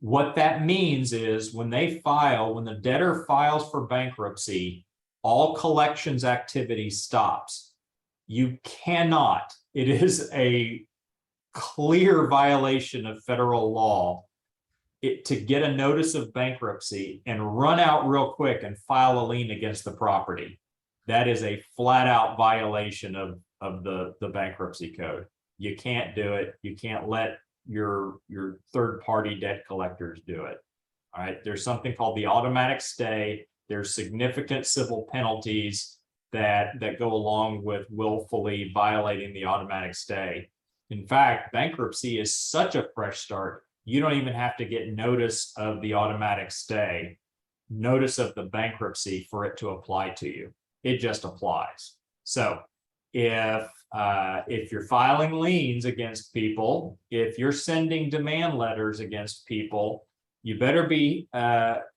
What that means is when the debtor files for bankruptcy, all collections activity stops. You cannot, it is a clear violation of federal law to get a notice of bankruptcy and run out real quick and file a lien against the property. That is a flat out violation of the bankruptcy code. You can't do it. You can't let your third party debt collectors do it. All right. There's something called the automatic stay. There's significant civil penalties that go along with willfully violating the automatic stay. In fact, bankruptcy is such a fresh start, you don't even have to get notice of the automatic stay, notice of the bankruptcy for it to apply to you. It just applies. So if you're filing liens against people, if you're sending demand letters against people, you better be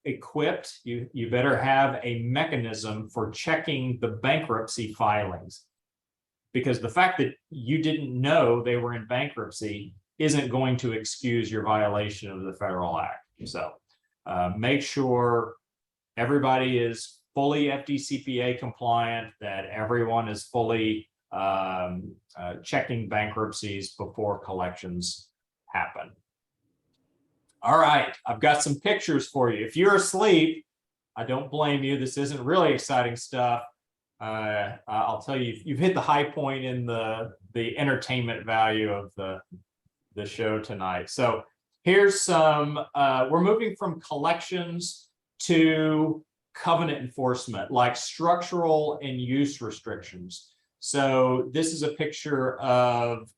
equipped. You better have a mechanism for checking the bankruptcy filings, because the fact that you didn't know they were in bankruptcy isn't going to excuse your violation of the federal act. So make sure everybody is fully FDCPA compliant, that everyone is fully checking bankruptcies before collections happen. All right, I've got some pictures for you. If you're asleep, I don't blame you. This isn't really exciting stuff. I'll tell you, you've hit the high point in the entertainment value of the show tonight. So here's some, we're moving from collections to covenant enforcement, like structural and use restrictions. So this is a picture of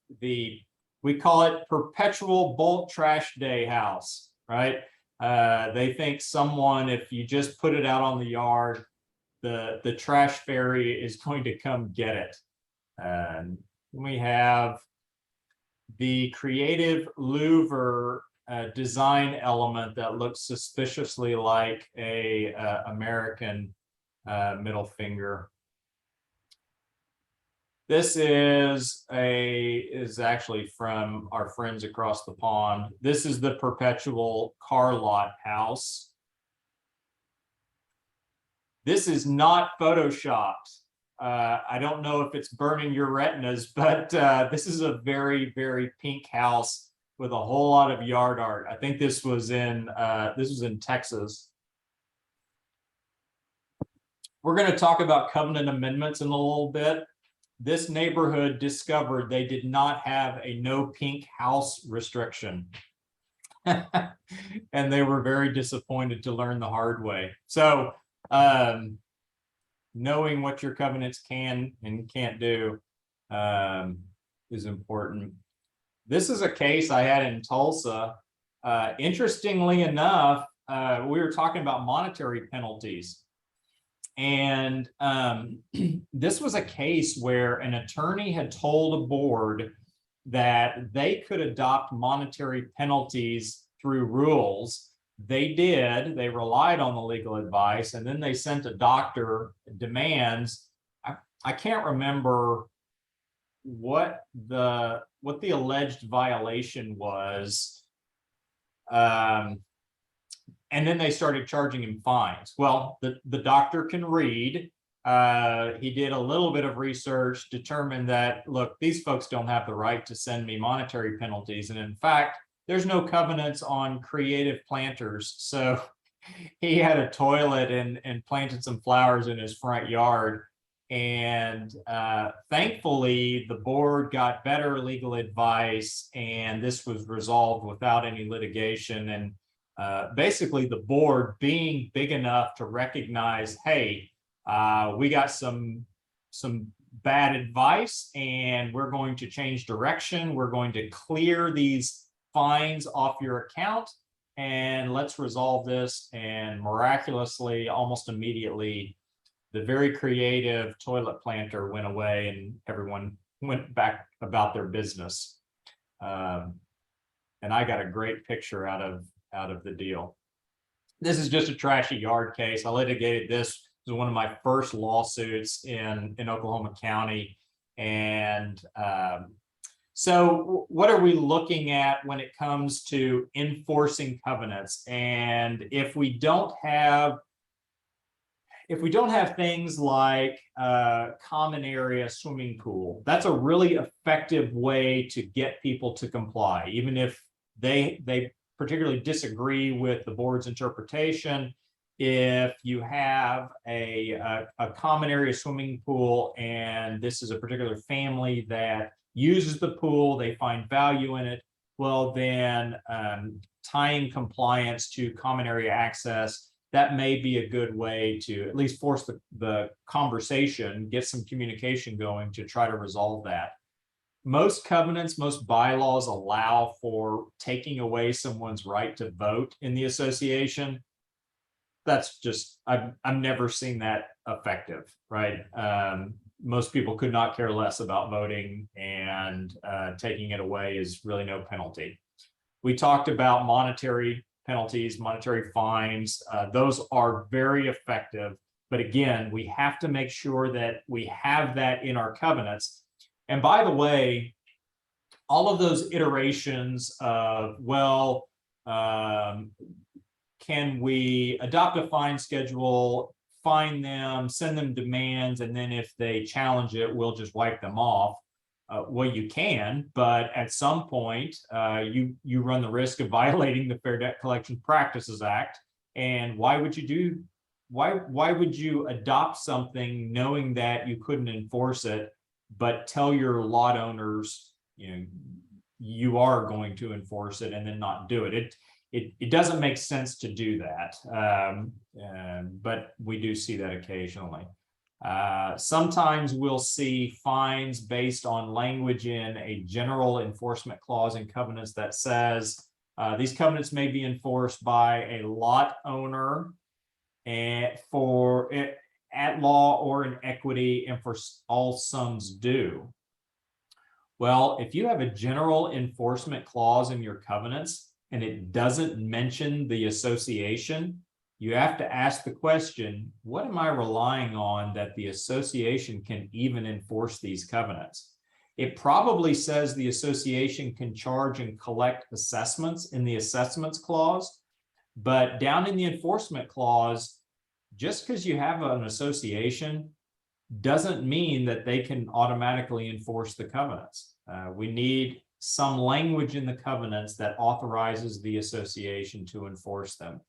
we call it perpetual bulk trash day house, right? They think someone, if you just put it out on the yard, the trash ferry is going to come get it. And we have the creative louver design element that looks suspiciously like a American middle finger. This is actually from our friends across the pond. This is the perpetual car lot house. This is not photoshopped. I don't know if it's burning your retinas, but this is a very, very pink house with a whole lot of yard art. I think this was in Texas. We're going to talk about covenant amendments in a little bit. This neighborhood discovered they did not have a no pink house restriction. And they were very disappointed to learn the hard way. So knowing what your covenants can and can't do is important. This is a case I had in Tulsa. Interestingly enough, we were talking about monetary penalties. And this was a case where an attorney had told a board that they could adopt monetary penalties through rules. They did. They relied on the legal advice, and then they sent a doctor demands. I can't remember what the alleged violation was. And then they started charging him fines. Well, the doctor can read. He did a little bit of research, determined that, look, these folks don't have the right to send me monetary penalties. And in fact, there's no covenants on creative planters. So he had a toilet and planted some flowers in his front yard. And thankfully, the board got better legal advice, and this was resolved without any litigation. And basically the board being big enough to recognize, hey, we got some bad advice and we're going to change direction. We're going to clear these fines off your account and let's resolve this. And miraculously, almost immediately, the very creative toilet planter went away and everyone went back about their business. And I got a great picture out of the deal. This is just a trashy yard case. I litigated this. This was one of my first lawsuits in Oklahoma County. And so what are we looking at when it comes to enforcing covenants? And if we don't have things like common area swimming pool, that's a really effective way to get people to comply, even if they particularly disagree with the board's interpretation. If you have a common area swimming pool and this is a particular family that uses the pool, they find value in it, well then tying compliance to common area access, that may be a good way to at least force the conversation, get some communication going to try to resolve that. Most covenants, most bylaws allow for taking away someone's right to vote in the association. That's just, I've never seen that effective, right? Most people could not care less about voting, and taking it away is really no penalty. We talked about monetary penalties, monetary fines. Those are very effective. But again, we have to make sure that we have that in our covenants. And by the way, all of those iterations of, well, can we adopt a fine schedule, fine them, send them demands, and then if they challenge it, we'll just wipe them off. Well, you can, but at some point, you run the risk of violating the Fair Debt Collection Practices Act. And why would you adopt something knowing that you couldn't enforce it, but tell your lot owners, you are going to enforce it and then not do it? It doesn't make sense to do that, but we do see that occasionally. Sometimes we'll see fines based on language in a general enforcement clause in covenants that says these covenants may be enforced by a lot owner and at law or in equity and for all sums due. Well, if you have a general enforcement clause in your covenants and it doesn't mention the association, you have to ask the question, what am I relying on that the association can even enforce these covenants? It probably says the association can charge and collect assessments in the assessments clause, but down in the enforcement clause, just because you have an association doesn't mean that they can automatically enforce the covenants. We need some language in the covenants that authorizes the association to enforce them.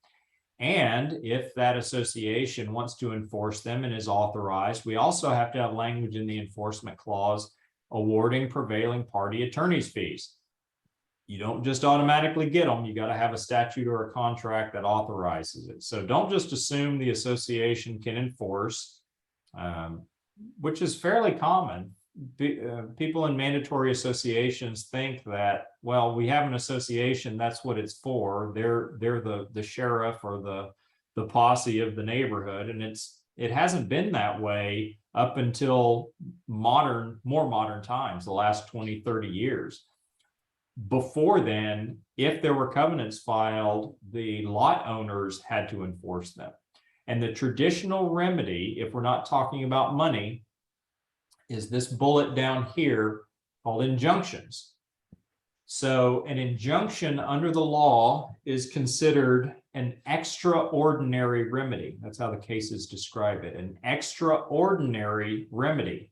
And if that association wants to enforce them and is authorized, we also have to have language in the enforcement clause awarding prevailing party attorney's fees. You don't just automatically get them. You got to have a statute or a contract that authorizes it. So don't just assume the association can enforce, which is fairly common. People in mandatory associations think that, well, we have an association, that's what it's for. They're the sheriff or the posse of the neighborhood, and it hasn't been that way up until more modern times, the last 20, 30 years. Before then, if there were covenants filed, the lot owners had to enforce them. And the traditional remedy, if we're not talking about money, is this bullet down here called injunctions. So an injunction under the law is considered an extraordinary remedy. That's how the cases describe it, an extraordinary remedy,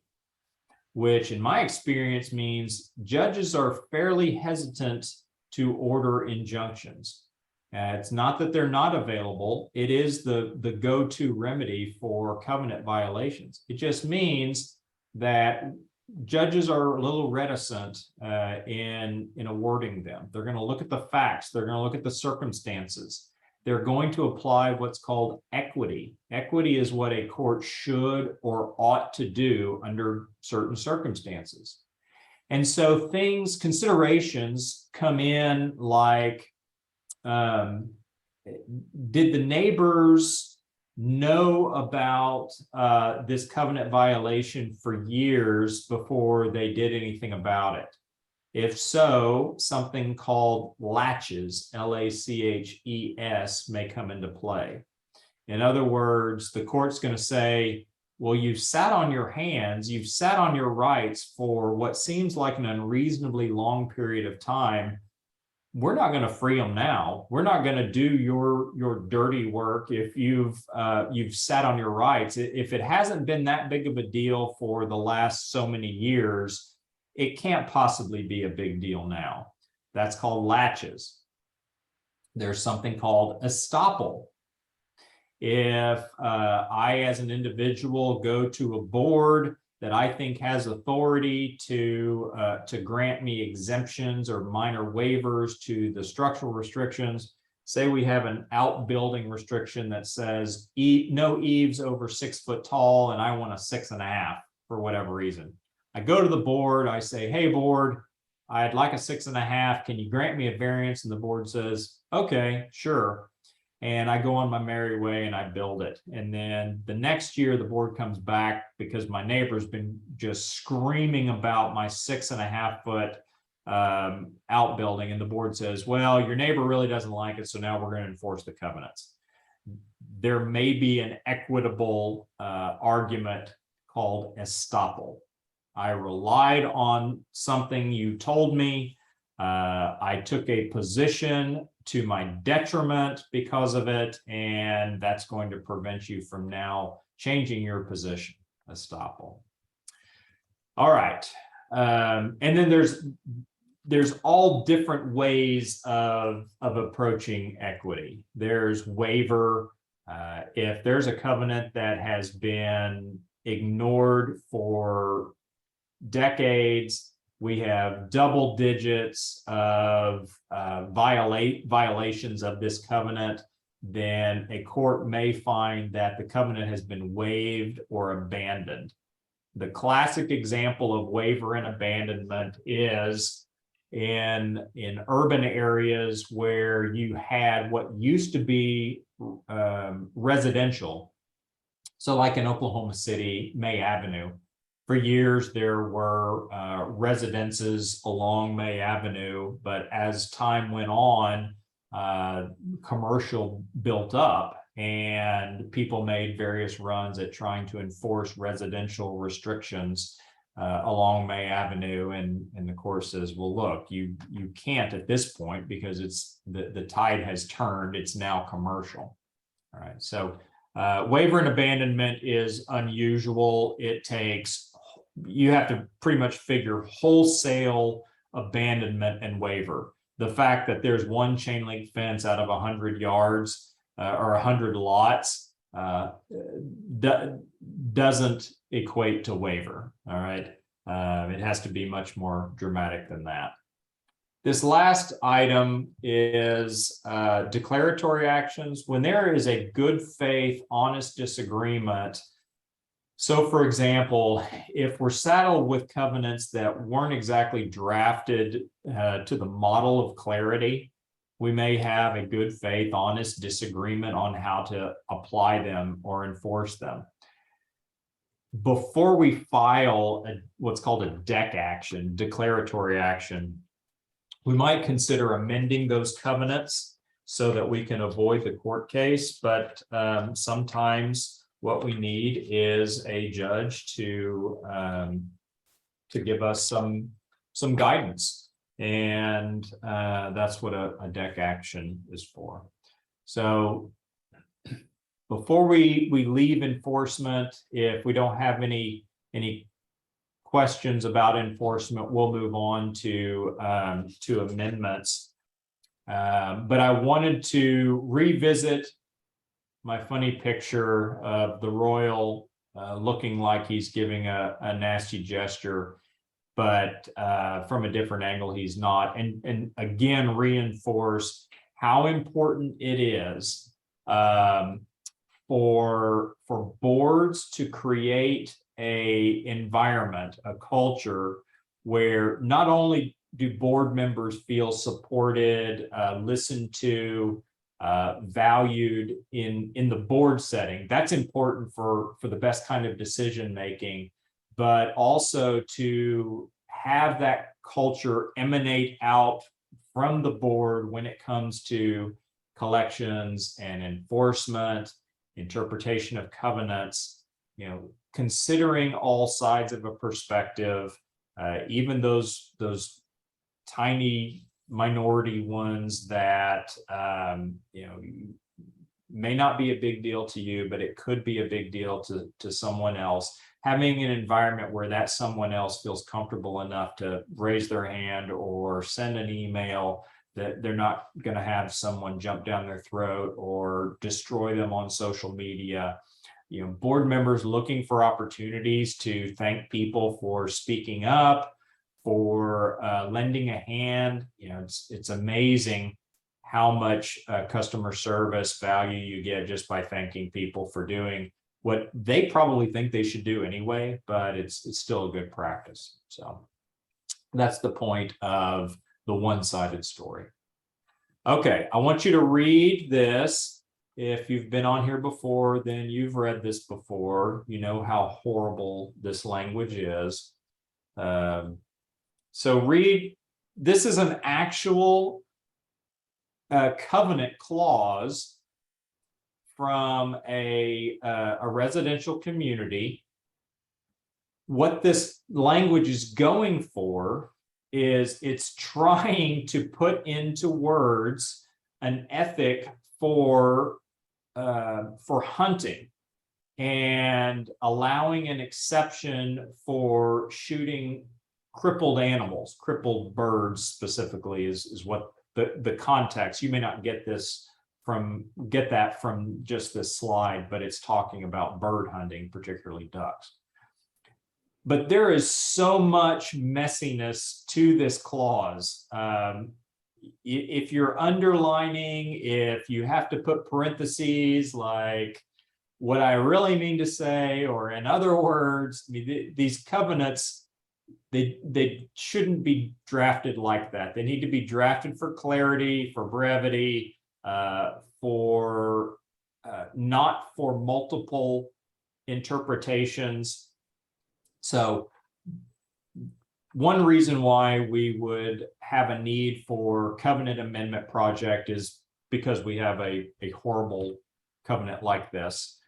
which in my experience means judges are fairly hesitant to order injunctions. It's not that they're not available. It is the go-to remedy for covenant violations. It just means that judges are a little reticent in awarding them. They're going to look at the facts. They're going to look at the circumstances. They're going to apply what's called equity. Equity is what a court should or ought to do under certain circumstances. And so considerations come in like, did the neighbors know about this covenant violation for years before they did anything about it? If so, something called latches, L-A-C-H-E-S, may come into play. In other words, the court's going to say, well, you've sat on your hands, you've sat on your rights for what seems like an unreasonably long period of time. We're not going to free them now. We're not going to do your dirty work if you've sat on your rights. If it hasn't been that big of a deal for the last so many years, it can't possibly be a big deal now. That's called latches. There's something called estoppel. If I, as an individual, go to a board that I think has authority to grant me exemptions or minor waivers to the structural restrictions. Say we have an outbuilding restriction that says no eaves over 6 foot tall, and I want a 6.5 for whatever reason. I go to the board, I say, hey board, I'd like a 6.5. Can you grant me a variance? And the board says, okay, sure. And I go on my merry way and I build it. And then the next year the board comes back because my neighbor's been just screaming about my 6.5 foot outbuilding, and the board says, well, your neighbor really doesn't like it, so now we're going to enforce the covenants. There may be an equitable argument called estoppel. I relied on something you told me. I took a position to my detriment because of it, and that's going to prevent you from now changing your position. Estoppel. All right. And then there's all different ways of approaching equity. There's waiver. If there's a covenant that has been ignored for decades, we have double digits of violations of this covenant, then a court may find that the covenant has been waived or abandoned. The classic example of waiver and abandonment is in urban areas where you had what used to be residential. So like in Oklahoma City, May Avenue, for years there were residences along May Avenue, but as time went on, commercial built up and people made various runs at trying to enforce residential restrictions along May Avenue, and the court says, well, look, you can't at this point because it's the tide has turned, it's now commercial. All right, so waiver and abandonment is unusual. It takes, you have to pretty much figure wholesale abandonment and waiver. The fact that there's one chain link fence out of 100 yards or 100 lots doesn't equate to waiver. All right. It has to be much more dramatic than that. This last item is declaratory actions. When there is a good faith, honest disagreement. So for example, if we're saddled with covenants that weren't exactly drafted to the model of clarity, we may have a good faith, honest disagreement on how to apply them or enforce them. Before we file what's called a DEC action, declaratory action, we might consider amending those covenants so that we can avoid the court case. But sometimes what we need is a judge to give us some guidance, and that's what a DEC action is for. So before we leave enforcement, if we don't have any questions about enforcement, we'll move on to amendments. But I wanted to revisit my funny picture of the royal looking like he's giving a nasty gesture, but from a different angle, he's not. And again, reinforce how important it is for boards to create a environment, a culture where not only do board members feel supported, listened to, valued in the board setting. That's important for the best kind of decision making, but also to have that culture emanate out from the board when it comes to collections and enforcement, interpretation of covenants, considering all sides of a perspective, even those tiny minority ones that may not be a big deal to you, but it could be a big deal to someone else. Having an environment where that someone else feels comfortable enough to raise their hand or send an email, that they're not going to have someone jump down their throat or destroy them on social media. Board members looking for opportunities to thank people for speaking up, for lending a hand. It's amazing how much customer service value you get just by thanking people for doing what they probably think they should do anyway, but it's still a good practice. So that's the point of the one-sided story. Okay, I want you to read this. If you've been on here before, then you've read this before. You know how horrible this language is. So read this is an actual covenant clause from a residential community. What this language is going for is it's trying to put into words an ethic for hunting and allowing an exception for shooting crippled animals, crippled birds specifically is what the context. You may not get that from just this slide, but it's talking about bird hunting, particularly ducks. But there is so much messiness to this clause. If you're underlining, if you have to put parentheses like what I really mean to say, or in other words, I mean, these covenants, they shouldn't be drafted like that. They need to be drafted for clarity, for brevity, for not for multiple interpretations. So one reason why we would have a need for covenant amendment project is because we have a horrible covenant like this.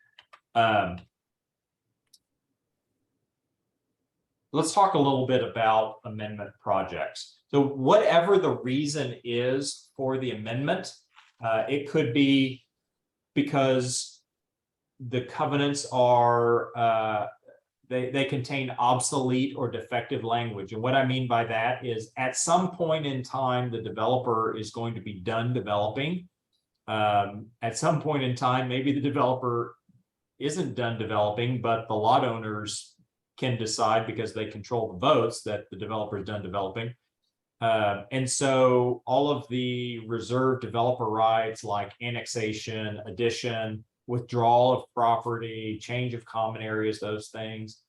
Let's talk a little bit about amendment projects. So whatever the reason is for the amendment, it could be because the covenants are they contain obsolete or defective language. And what I mean by that is at some point in time, the developer is going to be done developing. At some point in time, maybe the developer isn't done developing, but the lot owners can decide because they control the votes that the developer is done developing. And so all of the reserved developer rights like annexation, addition, withdrawal of property, change of common areas, those things,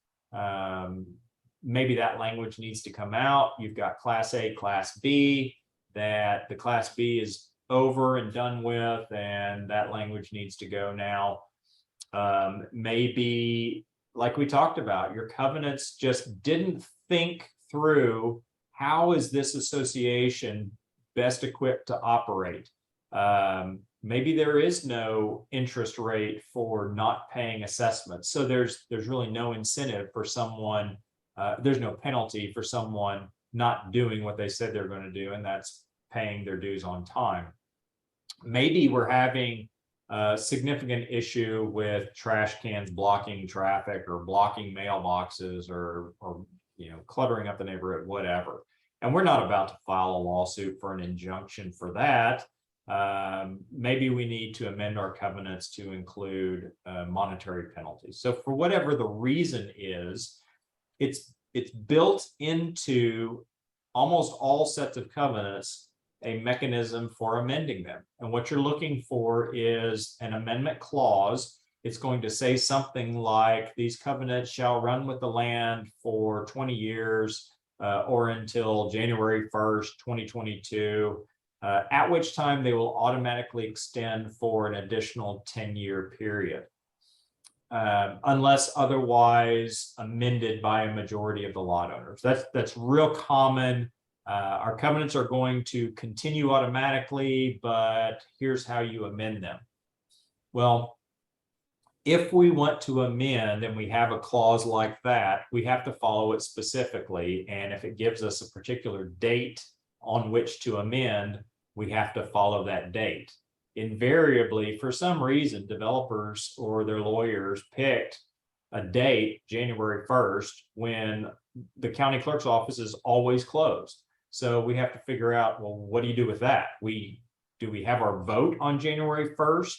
maybe that language needs to come out. You've got Class A, Class B, that the Class B is over and done with, and that language needs to go now. Maybe, like we talked about, your covenants just didn't think through how is this association best equipped to operate. Maybe there is no interest rate for not paying assessments. So there's really no incentive for someone, there's no penalty for someone not doing what they said they're going to do, and that's paying their dues on time. Maybe we're having a significant issue with trash cans blocking traffic or blocking mailboxes or cluttering up the neighborhood, whatever. And we're not about to file a lawsuit for an injunction for that. Maybe we need to amend our covenants to include monetary penalties. So for whatever the reason is, it's built into almost all sets of covenants a mechanism for amending them. And what you're looking for is an amendment clause. It's going to say something like these covenants shall run with the land for 20 years or until January 1st, 2022. At which time they will automatically extend for an additional 10-year period, unless otherwise amended by a majority of the lot owners. That's real common. Our covenants are going to continue automatically, but here's how you amend them. Well, if we want to amend and we have a clause like that, we have to follow it specifically. And if it gives us a particular date on which to amend, we have to follow that date. Invariably, for some reason, developers or their lawyers picked a date, January 1st, when the county clerk's office is always closed. So we have to figure out, well, what do you do with that? Do we have our vote on January 1st?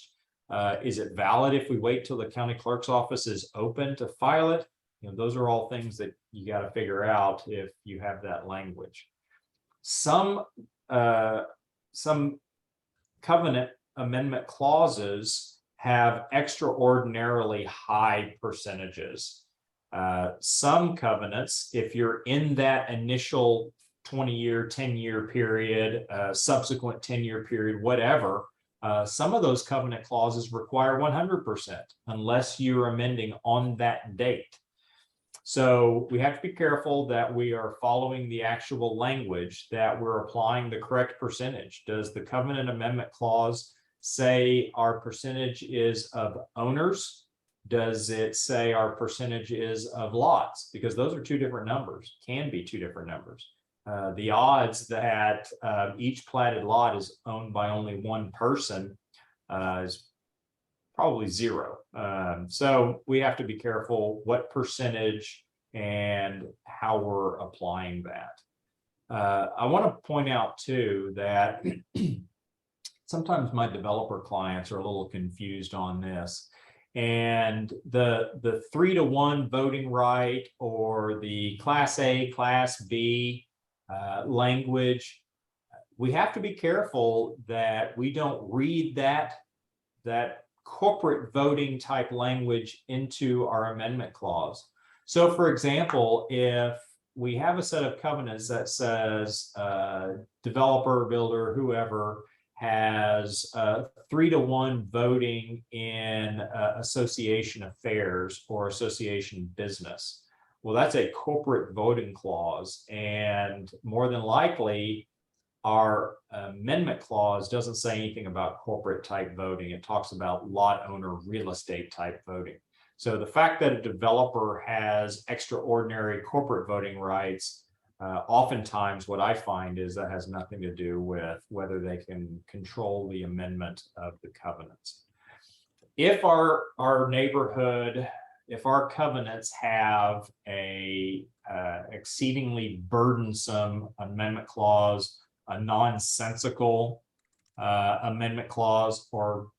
Is it valid if we wait till the county clerk's office is open to file it? Those are all things that you got to figure out if you have that language. Some covenant amendment clauses have extraordinarily high percentages. Some covenants, if you're in that initial 20-year, 10-year period, subsequent 10-year period, whatever, some of those covenant clauses require 100% unless you're amending on that date. So we have to be careful that we are following the actual language, that we're applying the correct percentage. Does the covenant amendment clause say our percentage is of owners? Does it say our percentage is of lots? Because those are two different numbers, can be two different numbers. The odds that each platted lot is owned by only one person is probably zero. So we have to be careful what percentage and how we're applying that. I want to point out too that sometimes my developer clients are a little confused on this. And the 3-to-1 voting right or the Class A, Class B language, we have to be careful that we don't read that corporate voting type language into our amendment clause. So for example, if we have a set of covenants that says developer, builder, whoever has 3-to-1 voting in association affairs or association business, well, that's a corporate voting clause, and more than likely our amendment clause doesn't say anything about corporate type voting. It talks about lot owner real estate type voting. So the fact that a developer has extraordinary corporate voting rights, oftentimes what I find is that has nothing to do with whether they can control the amendment of the covenants. If our neighborhood, if our covenants have a exceedingly burdensome amendment clause, a nonsensical amendment clause, or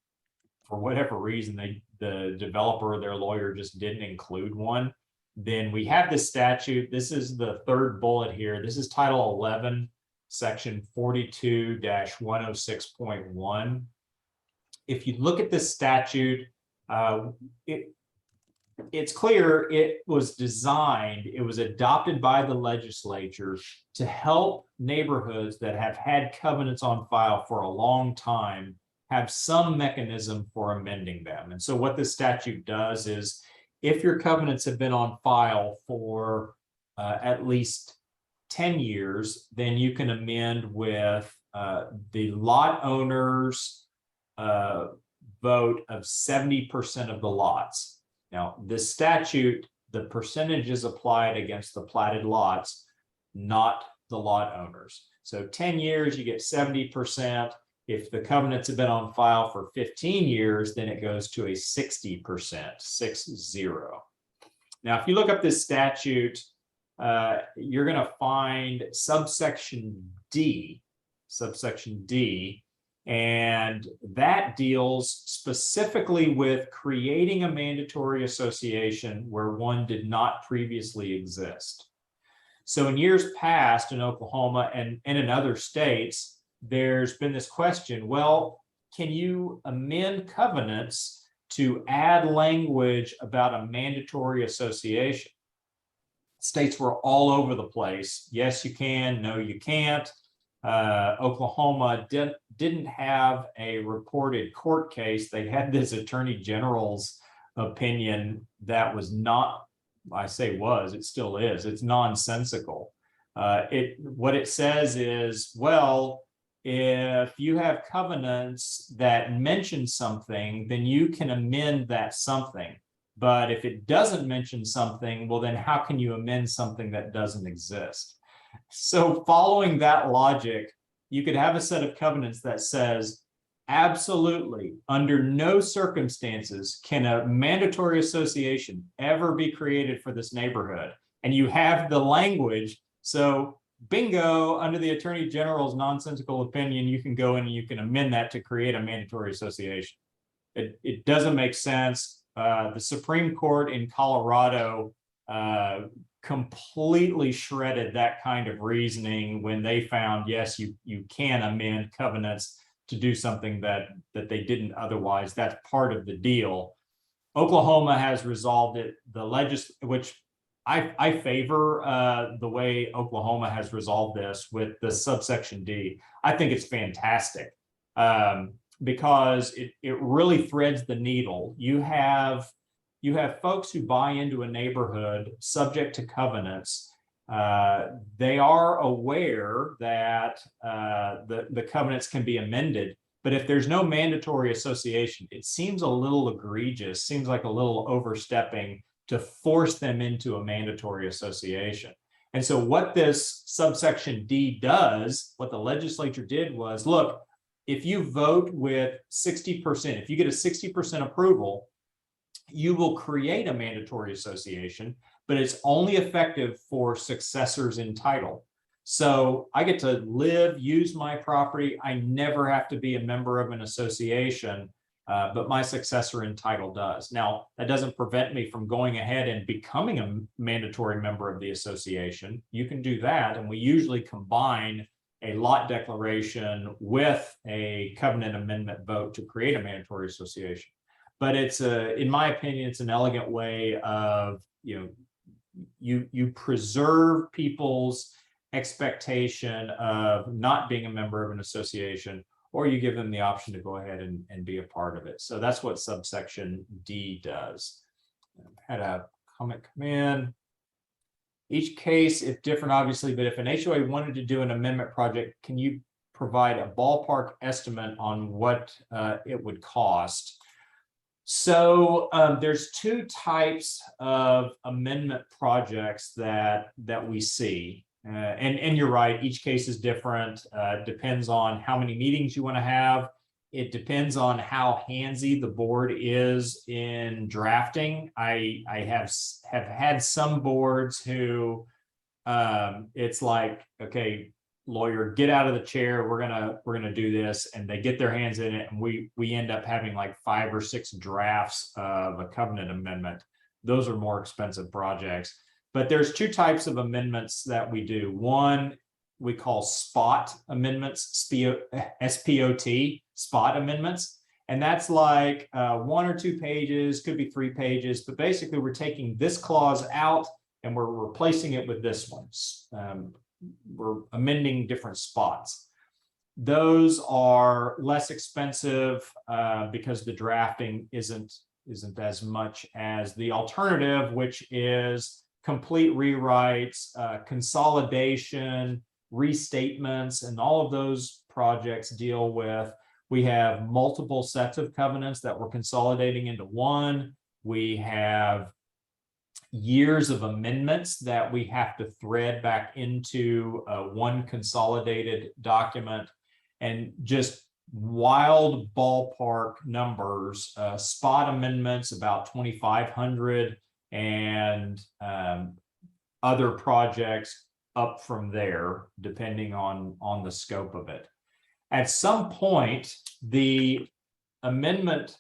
for whatever reason the developer or their lawyer just didn't include one, then we have this statute. This is the third bullet here. This is Title 11, Section 42-106.1. If you look at this statute, it's clear it was designed, it was adopted by the legislature to help neighborhoods that have had covenants on file for a long time have some mechanism for amending them. And so what this statute does is, if your covenants have been on file for at least 10 years, then you can amend with the lot owner's vote of 70% of the lots. Now, this statute, the percentage is applied against the platted lots, not the lot owners. So 10 years, you get 70%. If the covenants have been on file for 15 years, then it goes to a 60%, 60. Now, if you look up this statute, you're going to find subsection D, and that deals specifically with creating a mandatory association where one did not previously exist. So in years past in Oklahoma and in other states, there's been this question, well, can you amend covenants to add language about a mandatory association? States were all over the place. Yes, you can. No, you can't. Oklahoma didn't have a reported court case. They had this attorney general's opinion that was not, I say was, it still is, it's nonsensical. What it says is, well, if you have covenants that mention something, then you can amend that something. But if it doesn't mention something, well, then how can you amend something that doesn't exist? So following that logic, you could have a set of covenants that says, absolutely, under no circumstances can a mandatory association ever be created for this neighborhood. And you have the language. So bingo, under the attorney general's nonsensical opinion, you can go in and you can amend that to create a mandatory association. It doesn't make sense. The Supreme Court in Colorado completely shredded that kind of reasoning when they found, yes, you can amend covenants to do something that they didn't otherwise. That's part of the deal. Oklahoma has resolved it. Which I favor the way Oklahoma has resolved this with the subsection D. I think it's fantastic because it really threads the needle. You have you have folks who buy into a neighborhood subject to covenants. They are aware that the covenants can be amended, but if there's no mandatory association, it seems a little egregious, seems like a little overstepping to force them into a mandatory association. And so what this subsection D does, what the legislature did was, look, if you vote with 60%, if you get a 60% approval, you will create a mandatory association, but it's only effective for successors in title. So I get to live, use my property. I never have to be a member of an association, but my successor in title does. Now, that doesn't prevent me from going ahead and becoming a mandatory member of the association. You can do that, and we usually combine a lot declaration with a covenant amendment vote to create a mandatory association. But it's in my opinion, it's an elegant way of, you preserve people's expectation of not being a member of an association, or you give them the option to go ahead and be a part of it. So that's what subsection D does. Had a comment come in. Each case, if different, obviously, but if an HOA wanted to do an amendment project, can you provide a ballpark estimate on what it would cost? So there's two types of amendment projects that we see. And you're right, each case is different. Depends on how many meetings you want to have. It depends on how handsy the board is in drafting. I have had some boards who it's like, okay, lawyer, get out of the chair. We're gonna do this, and they get their hands in it, and we end up having like 5 or 6 drafts of a covenant amendment. Those are more expensive projects. But there's two types of amendments that we do. One we call spot amendments, SPOT, spot amendments. And that's like 1 or 2 pages, could be 3 pages, but basically we're taking this clause out and we're replacing it with this one. We're amending different spots. Those are less expensive because the drafting isn't as much as the alternative, which is complete rewrites, consolidation, restatements, and all of those projects deal with, we have multiple sets of covenants that we're consolidating into one. We have years of amendments that we have to thread back into one consolidated document, and just wild ballpark numbers, spot amendments about 2,500, and other projects up from there, depending on the scope of it. At some point, the amendment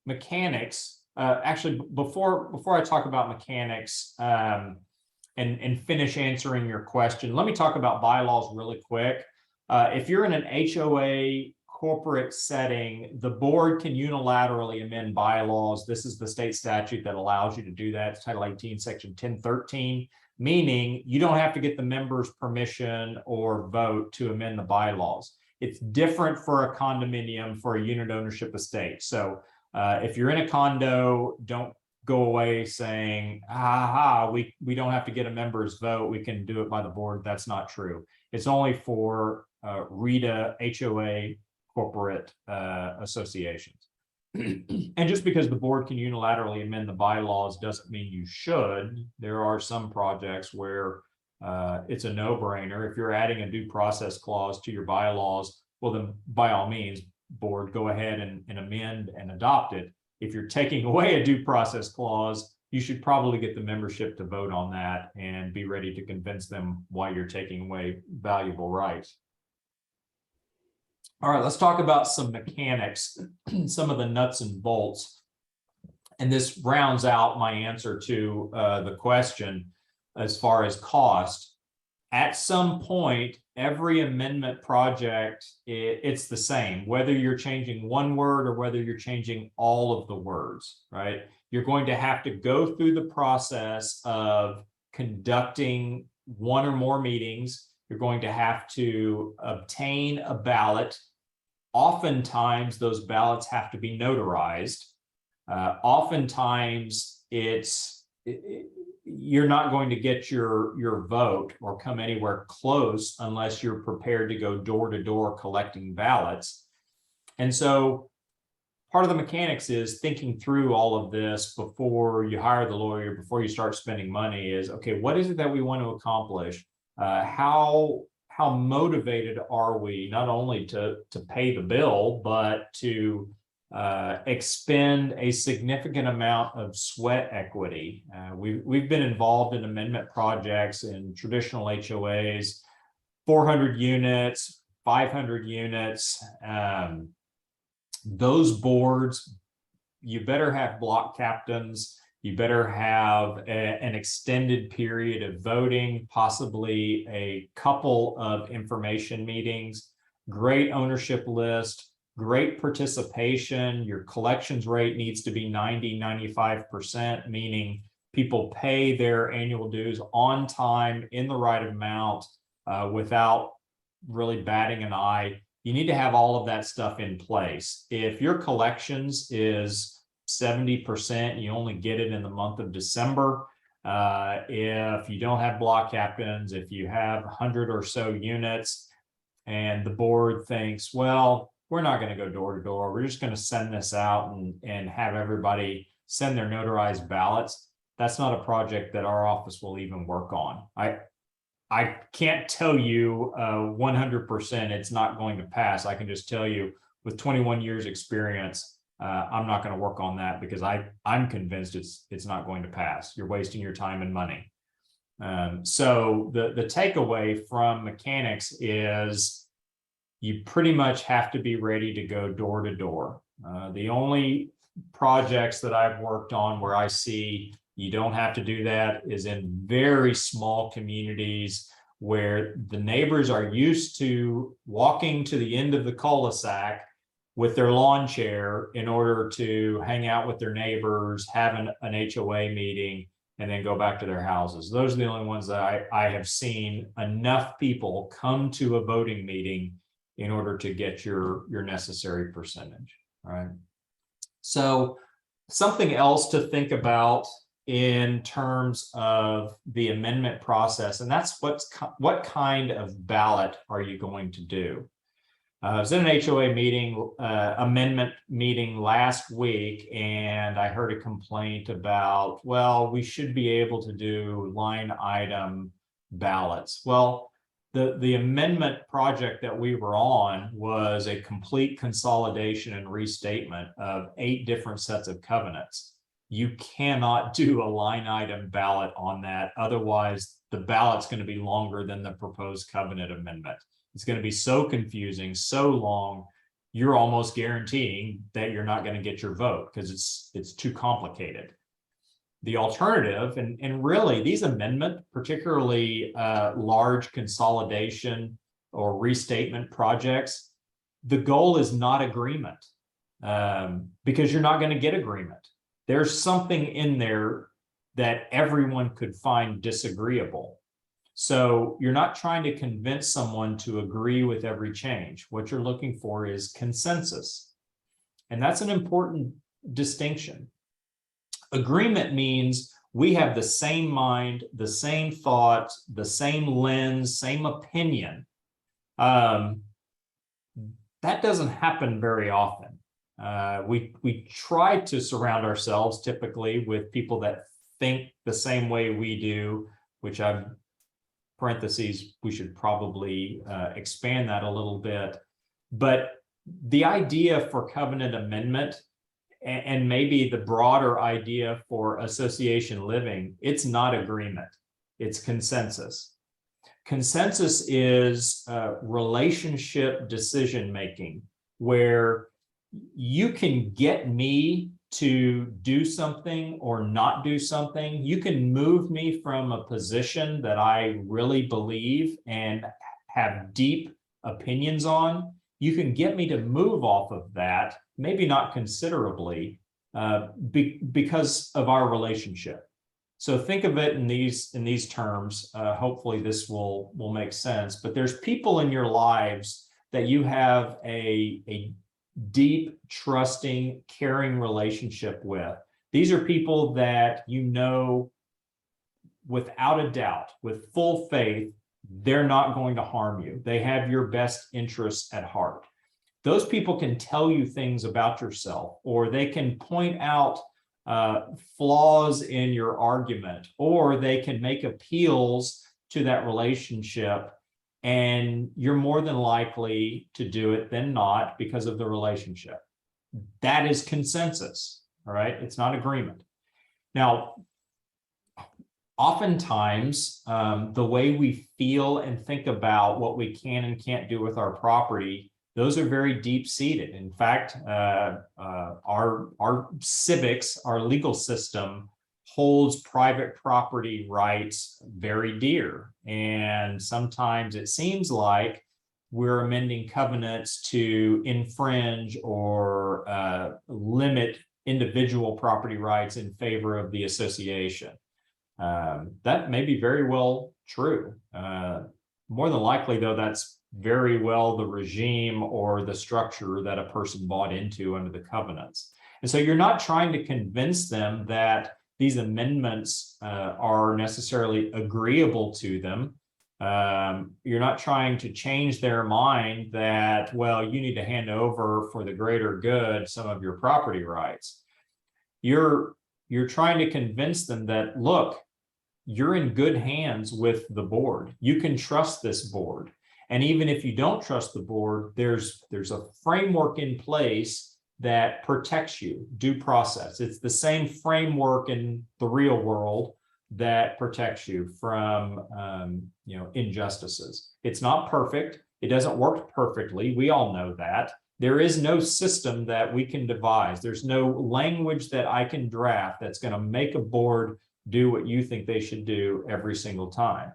mechanics, actually, before I talk about mechanics and finish answering your question, let me talk about bylaws really quick. If you're in an HOA corporate setting, the board can unilaterally amend bylaws. This is the state statute that allows you to do that. It's Title 18, Section 1013, meaning you don't have to get the members' permission or vote to amend the bylaws. It's different for a condominium, for a unit ownership estate. So if you're in a condo, don't go away saying, we don't have to get a member's vote, we can do it by the board. That's not true. It's only for RETA, HOA, corporate associations. And just because the board can unilaterally amend the bylaws doesn't mean you should. There are some projects where it's a no-brainer. If you're adding a due process clause to your bylaws, well, then by all means, board, go ahead and amend and adopt it. If you're taking away a due process clause, you should probably get the membership to vote on that and be ready to convince them why you're taking away valuable rights. All right, let's talk about some mechanics, some of the nuts and bolts. And this rounds out my answer to the question as far as cost. At some point, every amendment project, it's the same, whether you're changing one word or whether you're changing all of the words, right? You're going to have to go through the process of conducting one or more meetings. You're going to have to obtain a ballot. Oftentimes, those ballots have to be notarized. Oftentimes you're not going to get your vote or come anywhere close unless you're prepared to go door to door collecting ballots. And so part of the mechanics is thinking through all of this before you hire the lawyer, before you start spending money is, okay, what is it that we want to accomplish? How motivated are we not only to pay the bill, but to expend a significant amount of sweat equity? We've been involved in amendment projects in traditional HOAs, 400 units, 500 units. Those boards, you better have block captains. You better have an extended period of voting, possibly a couple of information meetings, great ownership list, great participation. Your collections rate needs to be 90–95%, meaning people pay their annual dues on time in the right amount without really batting an eye. You need to have all of that stuff in place. If your collections is 70%, you only get it in the month of December. If you don't have block captains, if you have 100 or so units and the board thinks, well, we're not going to go door to door, we're just going to send this out and have everybody send their notarized ballots, that's not a project that our office will even work on. I can't tell you 100% it's not going to pass. I can just tell you with 21 years experience, I'm not going to work on that because I'm convinced it's not going to pass. You're wasting your time and money. So the takeaway from mechanics is you pretty much have to be ready to go door to door. The only projects that I've worked on where I see you don't have to do that is in very small communities where the neighbors are used to walking to the end of the cul-de-sac with their lawn chair in order to hang out with their neighbors, have an HOA meeting, and then go back to their houses. Those are the only ones that I have seen enough people come to a voting meeting in order to get your necessary percentage. All right. So something else to think about in terms of the amendment process, and that's what kind of ballot are you going to do? I was in an HOA meeting, amendment meeting last week, and I heard a complaint about, well, we should be able to do line item ballots. Well, the amendment project that we were on was a complete consolidation and restatement of 8 different sets of covenants. You cannot do a line item ballot on that. Otherwise, the ballot's going to be longer than the proposed covenant amendment. It's going to be so confusing, so long, you're almost guaranteeing that you're not going to get your vote because it's too complicated. The alternative, and really these amendment, particularly large consolidation or restatement projects, the goal is not agreement because you're not going to get agreement. There's something in there that everyone could find disagreeable. So you're not trying to convince someone to agree with every change. What you're looking for is consensus. And that's an important distinction. Agreement means we have the same mind, the same thought, the same lens, same opinion. That doesn't happen very often. We try to surround ourselves typically with people that think the same way we do, which I've parentheses, we should probably expand that a little bit. But the idea for covenant amendment and maybe the broader idea for association living, it's not agreement, it's consensus. Consensus is relationship decision-making, where you can get me to do something or not do something. You can move me from a position that I really believe and have deep opinions on. You can get me to move off of that, maybe not considerably, because of our relationship. So think of it in these terms. Hopefully this will make sense. But there's people in your lives that you have a deep, trusting, caring relationship with. These are people that you know without a doubt, with full faith, they're not going to harm you. They have your best interests at heart. Those people can tell you things about yourself, or they can point out flaws in your argument, or they can make appeals to that relationship, and you're more than likely to do it than not because of the relationship. That is consensus, all right? It's not agreement. Now, oftentimes, the way we feel and think about what we can and can't do with our property, those are very deep-seated. In fact, our civics, our legal system, holds private property rights very dear. And sometimes it seems like we're amending covenants to infringe or limit individual property rights in favor of the association. That may be very well true. More than likely, though, that's very well the regime or the structure that a person bought into under the covenants. And so you're not trying to convince them that these amendments are necessarily agreeable to them. You're not trying to change their mind that, well, you need to hand over for the greater good some of your property rights. You're trying to convince them that, look, you're in good hands with the board. You can trust this board. And even if you don't trust the board, there's a framework in place that protects you, due process. It's the same framework in the real world that protects you from injustices. It's not perfect. It doesn't work perfectly. We all know that. There is no system that we can devise. There's no language that I can draft that's going to make a board do what you think they should do every single time.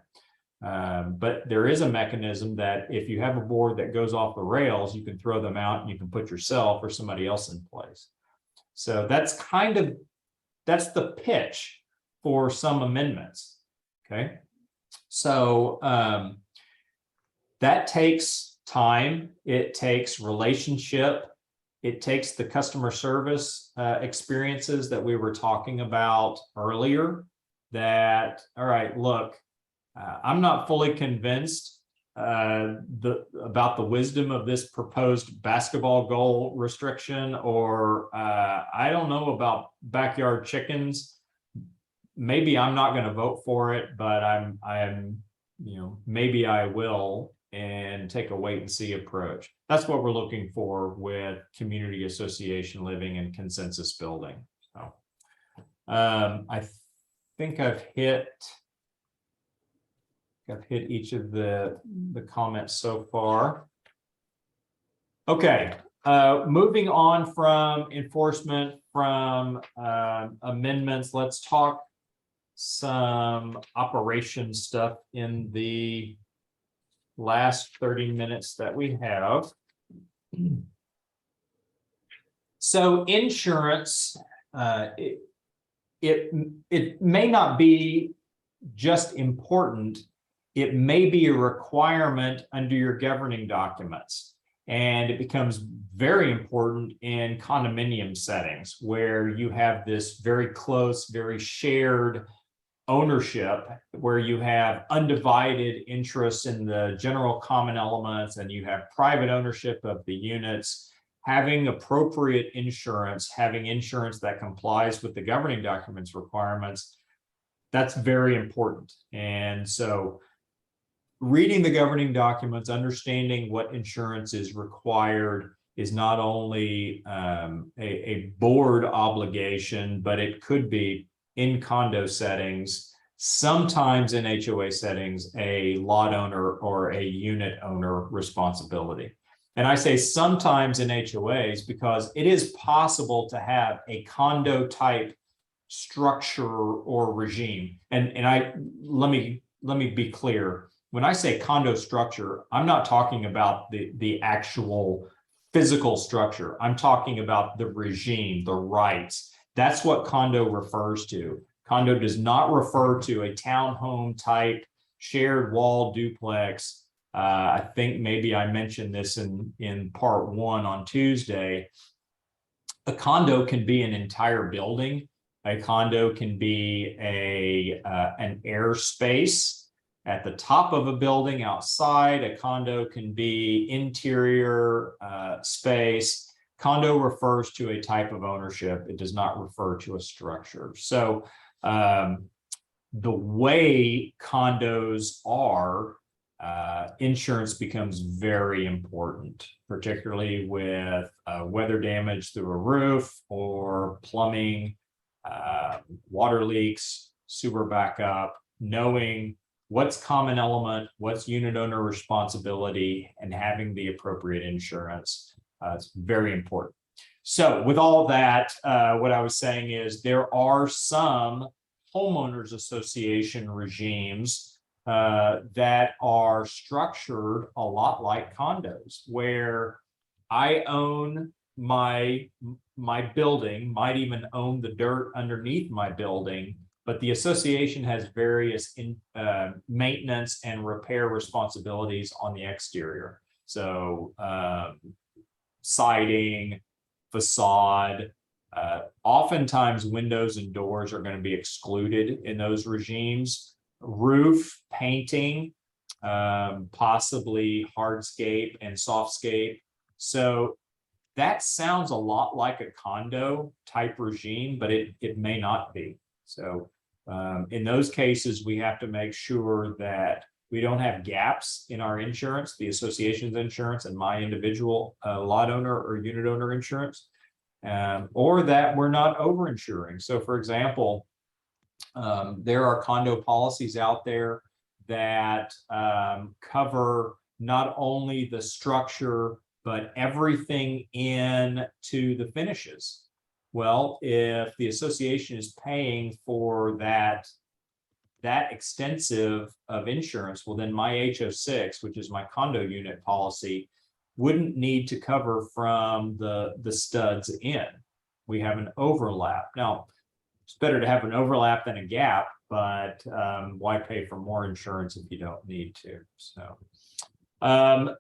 But there is a mechanism that if you have a board that goes off the rails, you can throw them out and you can put yourself or somebody else in place. So that's the pitch for some amendments. Okay. So that takes time. It takes relationship. It takes the customer service experiences that we were talking about earlier. That, all right, look, I'm not fully convinced about the wisdom of this proposed basketball goal restriction, or I don't know about backyard chickens. Maybe I'm not going to vote for it, but maybe I will, and take a wait and see approach. That's what we're looking for with community association living and consensus building. So I think I've hit each of the comments so far. Okay, moving on from enforcement, from amendments, let's talk some operation stuff in the last 30 minutes that we have. So insurance, it may not be just important, it may be a requirement under your governing documents. And it becomes very important in condominium settings where you have this very close, very shared ownership, where you have undivided interest in the general common elements and you have private ownership of the units. Having appropriate insurance, having insurance that complies with the governing documents requirements, that's very important. And so reading the governing documents, understanding what insurance is required is not only a board obligation, but it could be in condo settings, sometimes in HOA settings, a lot owner or a unit owner responsibility. And I say sometimes in HOAs because it is possible to have a condo type structure or regime. And let me be clear. When I say condo structure, I'm not talking about the actual physical structure. I'm talking about the regime, the rights. That's what condo refers to. Condo does not refer to a townhome type shared wall duplex I think maybe I mentioned this in part 1 on Tuesday. A condo can be an entire building. A condo can be an airspace at the top of a building outside. A condo can be interior space. Condo refers to a type of ownership. It does not refer to a structure. So the way condos are, insurance becomes very important, particularly with weather damage through a roof or plumbing, water leaks, sewer backup, knowing what's common element, what's unit owner responsibility, and having the appropriate insurance. It's very important. So with all that, what I was saying is there are some homeowners association regimes that are structured a lot like condos, where I own my building, might even own the dirt underneath my building, but the association has various maintenance and repair responsibilities on the exterior. So siding, facade, oftentimes windows and doors are going to be excluded in those regimes. Roof, painting, possibly hardscape and softscape. So that sounds a lot like a condo type regime, but it may not be. So in those cases, we have to make sure that we don't have gaps in our insurance, the association's insurance and my individual lot owner or unit owner insurance, or that we're not over-insuring. So for example, there are condo policies out there that cover not only the structure, but everything into the finishes. Well, if the association is paying for that extensive of insurance, well, then my HO6, which is my condo unit policy, wouldn't need to cover from the studs in. We have an overlap. Now, it's better to have an overlap than a gap, but why pay for more insurance if you don't need to? So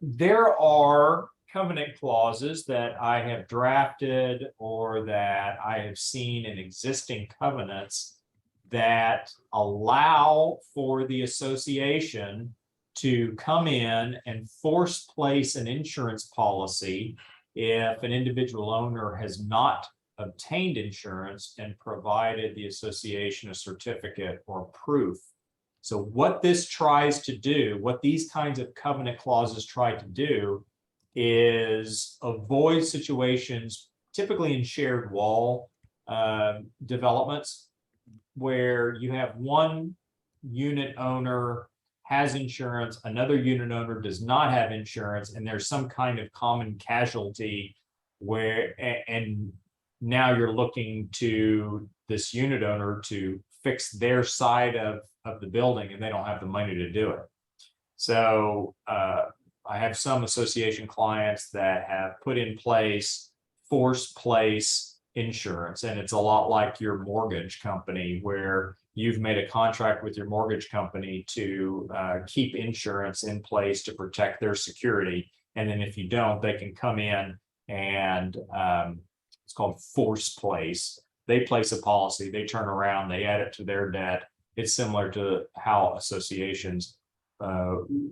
there are covenant clauses that I have drafted or that I have seen in existing covenants that allow for the association to come in and force place an insurance policy if an individual owner has not obtained insurance and provided the association a certificate or proof. So what this tries to do, what these kinds of covenant clauses try to do, is avoid situations, typically in shared wall developments, where you have one unit owner has insurance, another unit owner does not have insurance, and there's some kind of common casualty where, and now you're looking to this unit owner to fix their side of the building and they don't have the money to do it. So I have some association clients that have put in place forced place insurance, and it's a lot like your mortgage company where you've made a contract with your mortgage company to keep insurance in place to protect their security. And then if you don't, they can come in and it's called forced place. They place a policy, they turn around, they add it to their debt. It's similar to how associations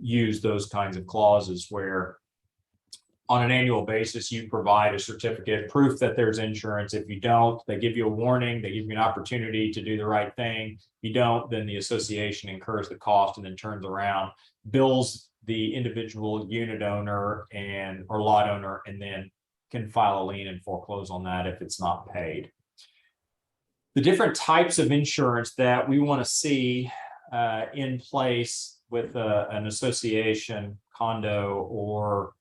use those kinds of clauses where on an annual basis, you provide a certificate, proof that there's insurance. If you don't, they give you a warning, they give you an opportunity to do the right thing. If you don't, then the association incurs the cost and then turns around, bills the individual unit owner or lot owner, and then can file a lien and foreclose on that if it's not paid. The different types of insurance that we want to see in place with an association, condo, or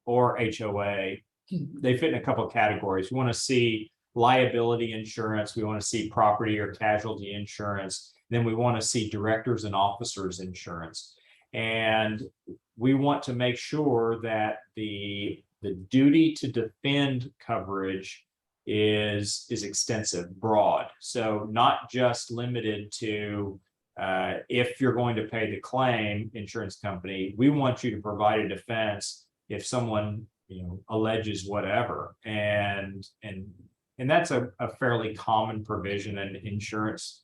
HOA, they fit in a couple of categories. We want to see liability insurance. We want to see property or casualty insurance. Then we want to see directors and officers insurance. And we want to make sure that the duty to defend coverage is extensive, broad. So not just limited to if you're going to pay the claim, insurance company, we want you to provide a defense if someone, alleges whatever. And that's a fairly common provision in insurance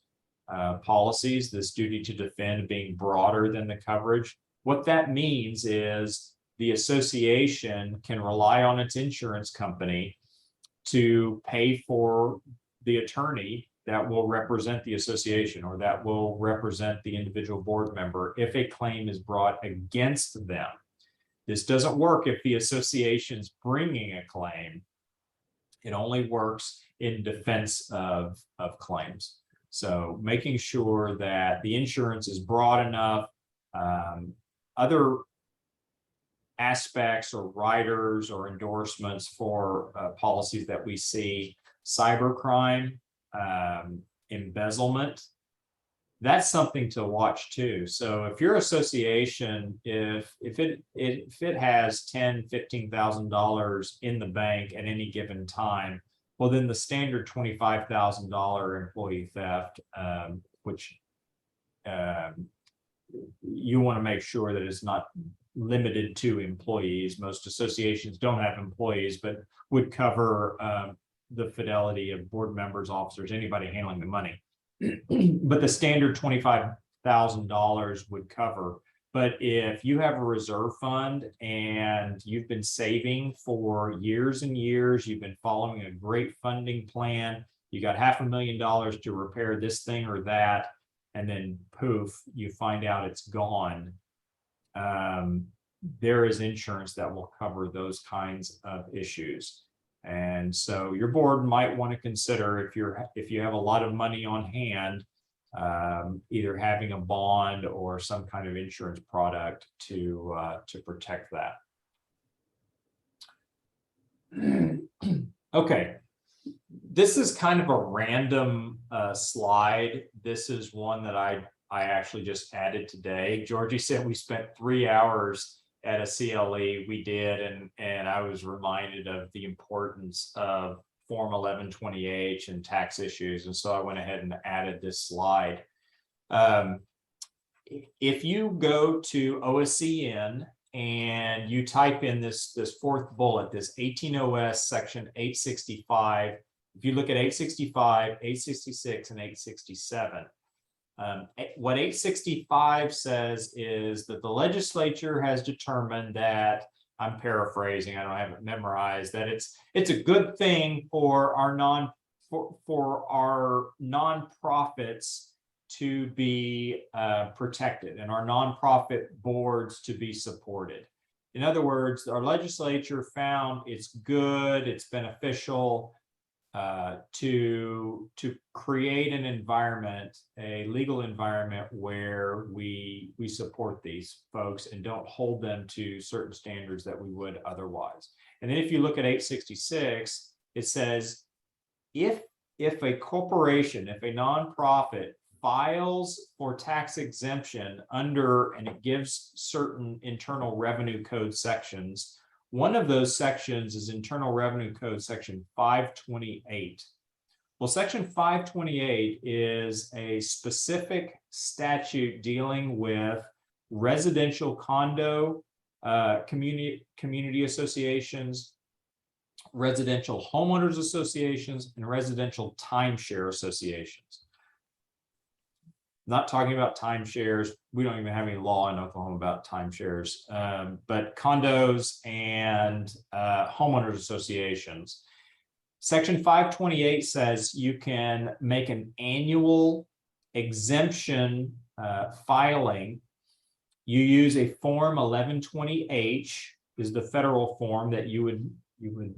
policies, this duty to defend being broader than the coverage. What that means is the association can rely on its insurance company to pay for the attorney that will represent the association or that will represent the individual board member if a claim is brought against them. This doesn't work if the association's bringing a claim. It only works in defense of claims. So making sure that the insurance is broad enough, other aspects or riders or endorsements for policies that we see, cybercrime, embezzlement, that's something to watch too. So if your association, if it has $10,000-15,000 in the bank at any given time, well, then the standard $25,000 employee theft, which you want to make sure that it's not limited to employees. Most associations don't have employees, but would cover the fidelity of board members, officers, anybody handling the money. But the standard $25,000 would cover. But if you have a reserve fund and you've been saving for years and years, you've been following a great funding plan, you got $500,000 to repair this thing or that, and then poof, you find out it's gone. There is insurance that will cover those kinds of issues. And so your board might want to consider, if you have a lot of money on hand, either having a bond or some kind of insurance product to protect that. Okay, this is kind of a random slide. This is one that I actually just added today. Georgie said we spent 3 hours at a CLE. We did, and I was reminded of the importance of Form 1120H and tax issues, and so I went ahead and added this slide. If you go to OSCN and you type in this fourth bullet, this 18 OS section 865, if you look at 865, 866, and 867, what 865 says is that the legislature has determined that, I'm paraphrasing, I don't have it memorized, that it's a good thing for our nonprofits to be protected and our nonprofit boards to be supported. In other words, our legislature found it's good, it's beneficial to create an environment, a legal environment where we support these folks and don't hold them to certain standards that we would otherwise. And then if you look at 866, it says if a corporation, if a nonprofit files for tax exemption under, and it gives certain Internal Revenue Code sections. One of those sections is Internal Revenue Code section 528. Well, section 528 is a specific statute dealing with residential condo community associations, residential homeowners associations, and residential timeshare associations. Not talking about timeshares. We don't even have any law in Oklahoma about timeshares, but condos and homeowners associations. Section 528 says you can make an annual exemption filing. You use a form 1120H is the federal form that you would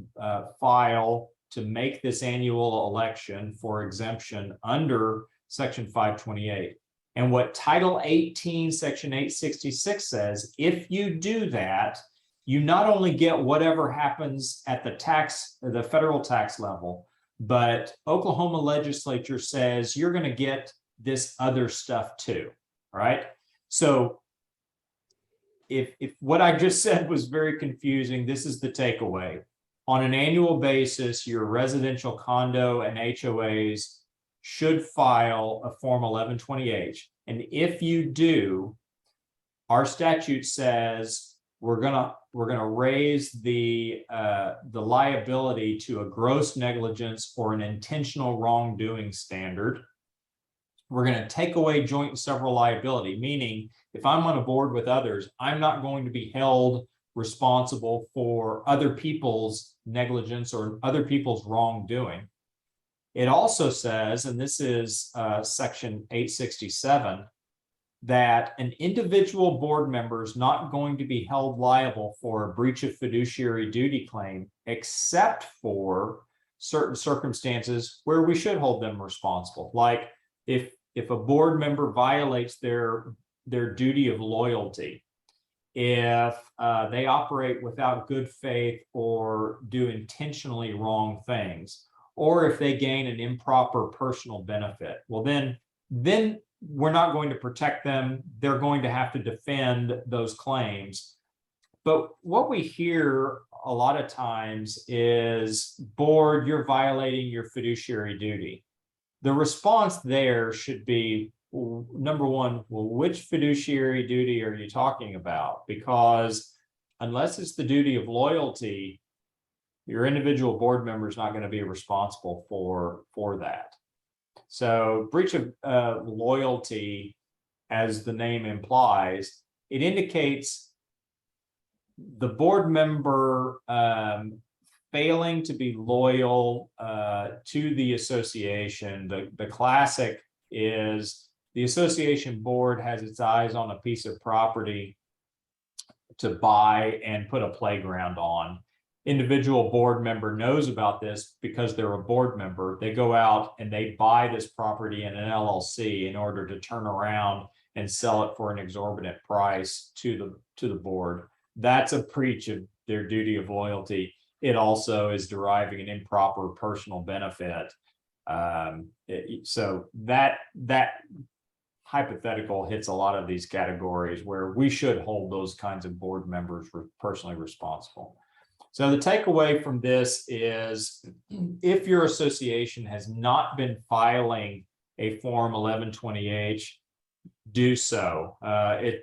file to make this annual election for exemption under Section 528. And what Title 18, Section 866 says, if you do that, you not only get whatever happens at the federal tax level, but Oklahoma legislature says you're going to get this other stuff too, right? So if what I just said was very confusing, this is the takeaway. On an annual basis, your residential condo and HOAs should file a Form 1120H. And if you do, our statute says we're gonna raise the liability to a gross negligence or an intentional wrongdoing standard. We're going to take away joint and several liability, meaning if I'm on a board with others, I'm not going to be held responsible for other people's negligence or other people's wrongdoing. It also says, and this is section 867, that an individual board member is not going to be held liable for a breach of fiduciary duty claim, except for certain circumstances where we should hold them responsible. Like if a board member violates their duty of loyalty, if they operate without good faith or do intentionally wrong things, or if they gain an improper personal benefit, well, then we're not going to protect them. They're going to have to defend those claims. But what we hear a lot of times is, board, you're violating your fiduciary duty. The response there should be, number one, well, which fiduciary duty are you talking about? Because unless it's the duty of loyalty, your individual board member is not going to be responsible for that. So breach of loyalty, as the name implies, it indicates the board member failing to be loyal to the association. The classic is the association board has its eyes on a piece of property to buy and put a playground on. Individual board member knows about this because they're a board member. They go out and they buy this property in an LLC in order to turn around and sell it for an exorbitant price to the board. That's a breach of their duty of loyalty. It also is deriving an improper personal benefit. So that hypothetical hits a lot of these categories where we should hold those kinds of board members personally responsible. So the takeaway from this is, if your association has not been filing a Form 1120H, do so.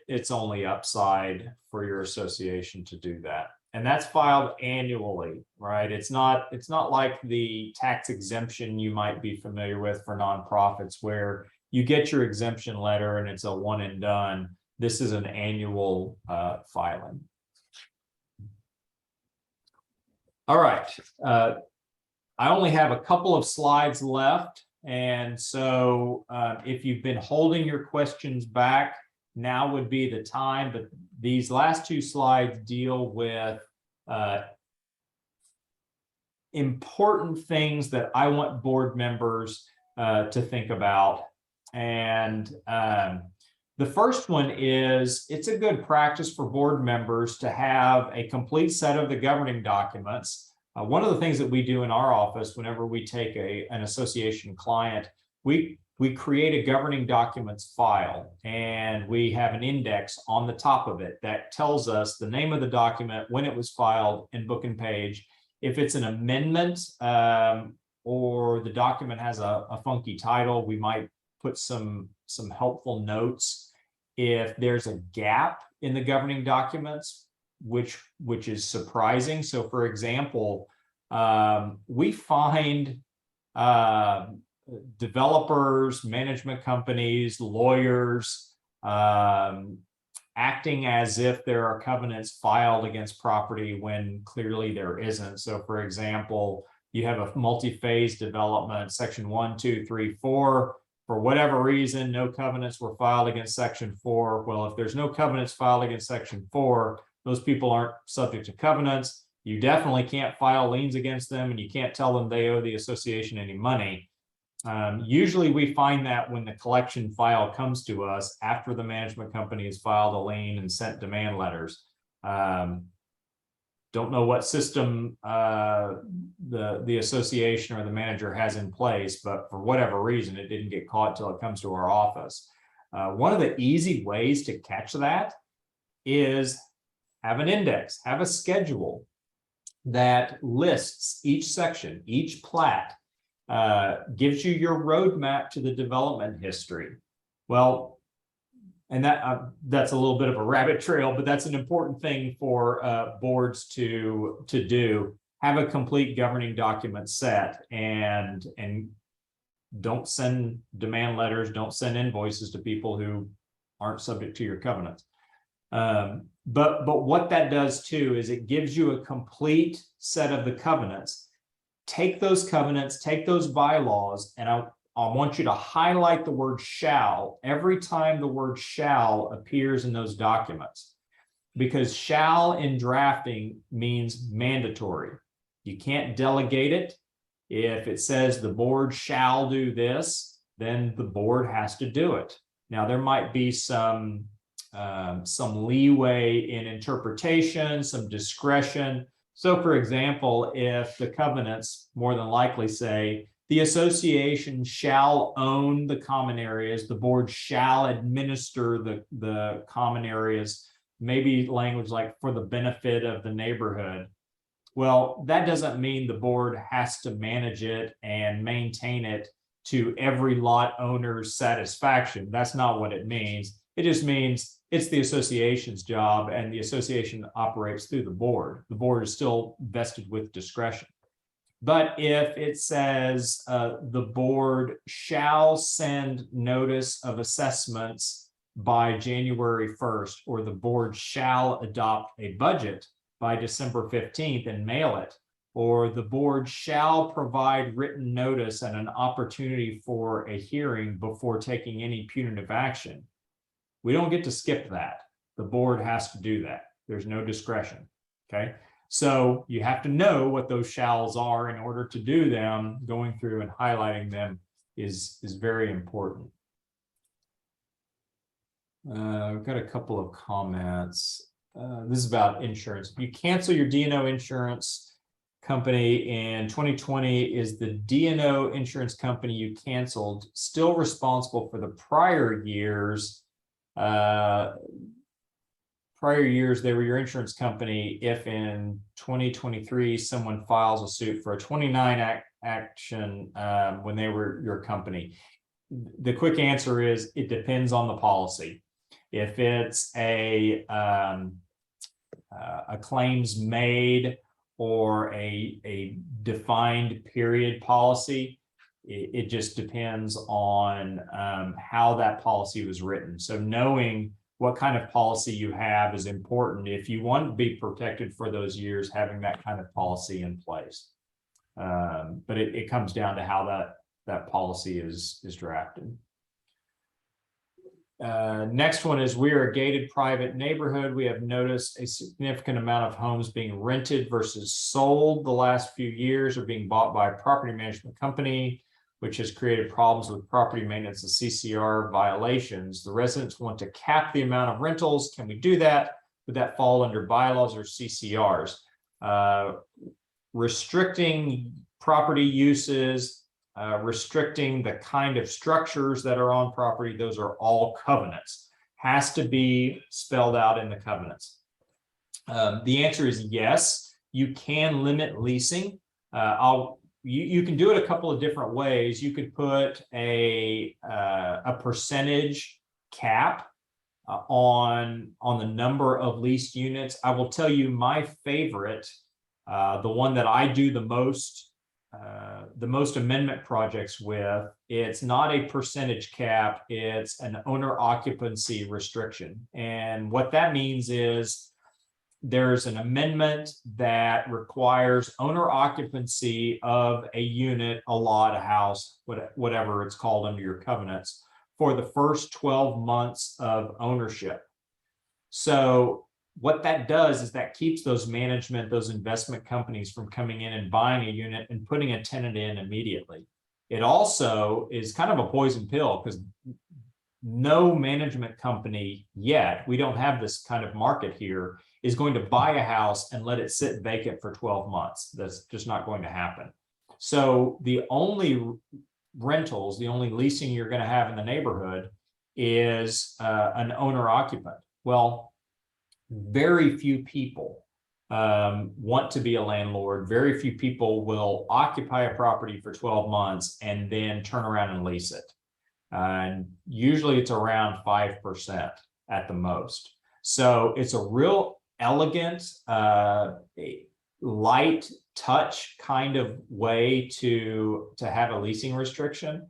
It's only upside for your association to do that. And that's filed annually, right? It's not like the tax exemption you might be familiar with for nonprofits, where you get your exemption letter and it's a one and done. This is an annual filing. All right, I only have a couple of slides left. And so if you've been holding your questions back, now would be the time. But these last two slides deal with important things that I want board members to think about. And the first one is, it's a good practice for board members to have a complete set of the governing documents. One of the things that we do in our office, whenever we take an association client, we create a governing documents file, and we have an index on the top of it that tells us the name of the document, when it was filed, and book and page. If it's an amendment or the document has a funky title, we might put some helpful notes. If there's a gap in the governing documents, which is surprising. So for example, we find developers, management companies, lawyers acting as if there are covenants filed against property when clearly there isn't. So for example, you have a multi-phase development, section 1, 2, 3, 4. For whatever reason, no covenants were filed against section 4. Well, if there's no covenants filed against section 4, those people aren't subject to covenants. You definitely can't file liens against them, and you can't tell them they owe the association any money. Usually we find that when the collection file comes to us after the management company has filed a lien and sent demand letters. Don't know what system the association or the manager has in place, but for whatever reason, it didn't get caught till it comes to our office. One of the easy ways to catch that is have an index, have a schedule that lists each section, each plat, gives you your roadmap to the development history. Well, and that's a little bit of a rabbit trail, but that's an important thing for boards to do. Have a complete governing document set, and don't send demand letters, don't send invoices to people who aren't subject to your covenants. But what that does too is it gives you a complete set of the covenants. Take those covenants, take those bylaws, and I want you to highlight the word shall every time the word shall appears in those documents, because shall in drafting means mandatory. You can't delegate it. If it says the board shall do this, then the board has to do it. Now, there might be some leeway in interpretation, some discretion. So, for example, if the covenants more than likely say the association shall own the common areas, the board shall administer the common areas, maybe language like for the benefit of the neighborhood. Well, that doesn't mean the board has to manage it and maintain it to every lot owner's satisfaction. That's not what it means. It just means it's the association's job, and the association operates through the board. The board is still vested with discretion. But if it says the board shall send notice of assessments by January 1st, or the board shall adopt a budget by December 15th and mail it, or the board shall provide written notice and an opportunity for a hearing before taking any punitive action, we don't get to skip that. The board has to do that. There's no discretion. Okay. So you have to know what those shalls are in order to do them. Going through and highlighting them is very important. We've got a couple of comments. This is about insurance. If you cancel your D&O insurance company in 2020, is the D&O insurance company you canceled still responsible for the prior years? Prior years, they were your insurance company. If in 2023, someone files a suit for a 29 action when they were your company, the quick answer is it depends on the policy. If it's a claims made or a defined period policy, it just depends on how that policy was written. So knowing what kind of policy you have is important. If you want to be protected for those years, having that kind of policy in place. But it comes down to how that policy is drafted. Next one is, we are a gated private neighborhood. We have noticed a significant amount of homes being rented versus sold the last few years, or being bought by a property management company, which has created problems with property maintenance and CCR violations. The residents want to cap the amount of rentals. Can we do that? Would that fall under bylaws or CCRs? Restricting property uses, restricting the kind of structures that are on property, those are all covenants. Has to be spelled out in the covenants. The answer is yes, you can limit leasing. You can do it a couple of different ways. You could put a percentage cap on the number of leased units. I will tell you my favorite, the one that I do the most amendment projects with, it's not a percentage cap, it's an owner occupancy restriction. And what that means is there's an amendment that requires owner occupancy of a unit, a lot, a house, whatever it's called under your covenants, for the first 12 months of ownership. So what that does is that keeps those investment companies from coming in and buying a unit and putting a tenant in immediately. It also is kind of a poison pill, because no management company yet, we don't have this kind of market here, is going to buy a house and let it sit vacant for 12 months. That's just not going to happen. So the only rentals, the only leasing you're going to have in the neighborhood is an owner occupant. Well, very few people want to be a landlord. Very few people will occupy a property for 12 months and then turn around and lease it. And usually it's around 5% at the most. So it's a real elegant, light touch kind of way to have a leasing restriction.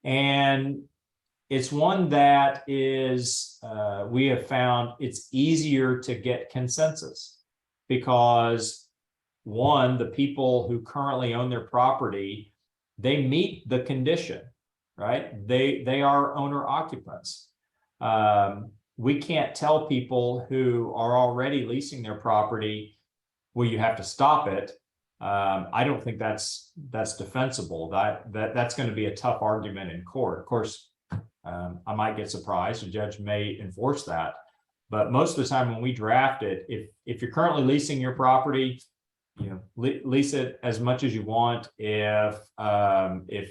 And it's one that is, we have found it's easier to get consensus because one, the people who currently own their property, they meet the condition, right? They are owner occupants. We can't tell people who are already leasing their property, well, you have to stop it. I don't think that's defensible. That's going to be a tough argument in court. Of course, I might get surprised. A judge may enforce that, but most of the time when we draft it, if you're currently leasing your property, you know, lease it as much as you want. If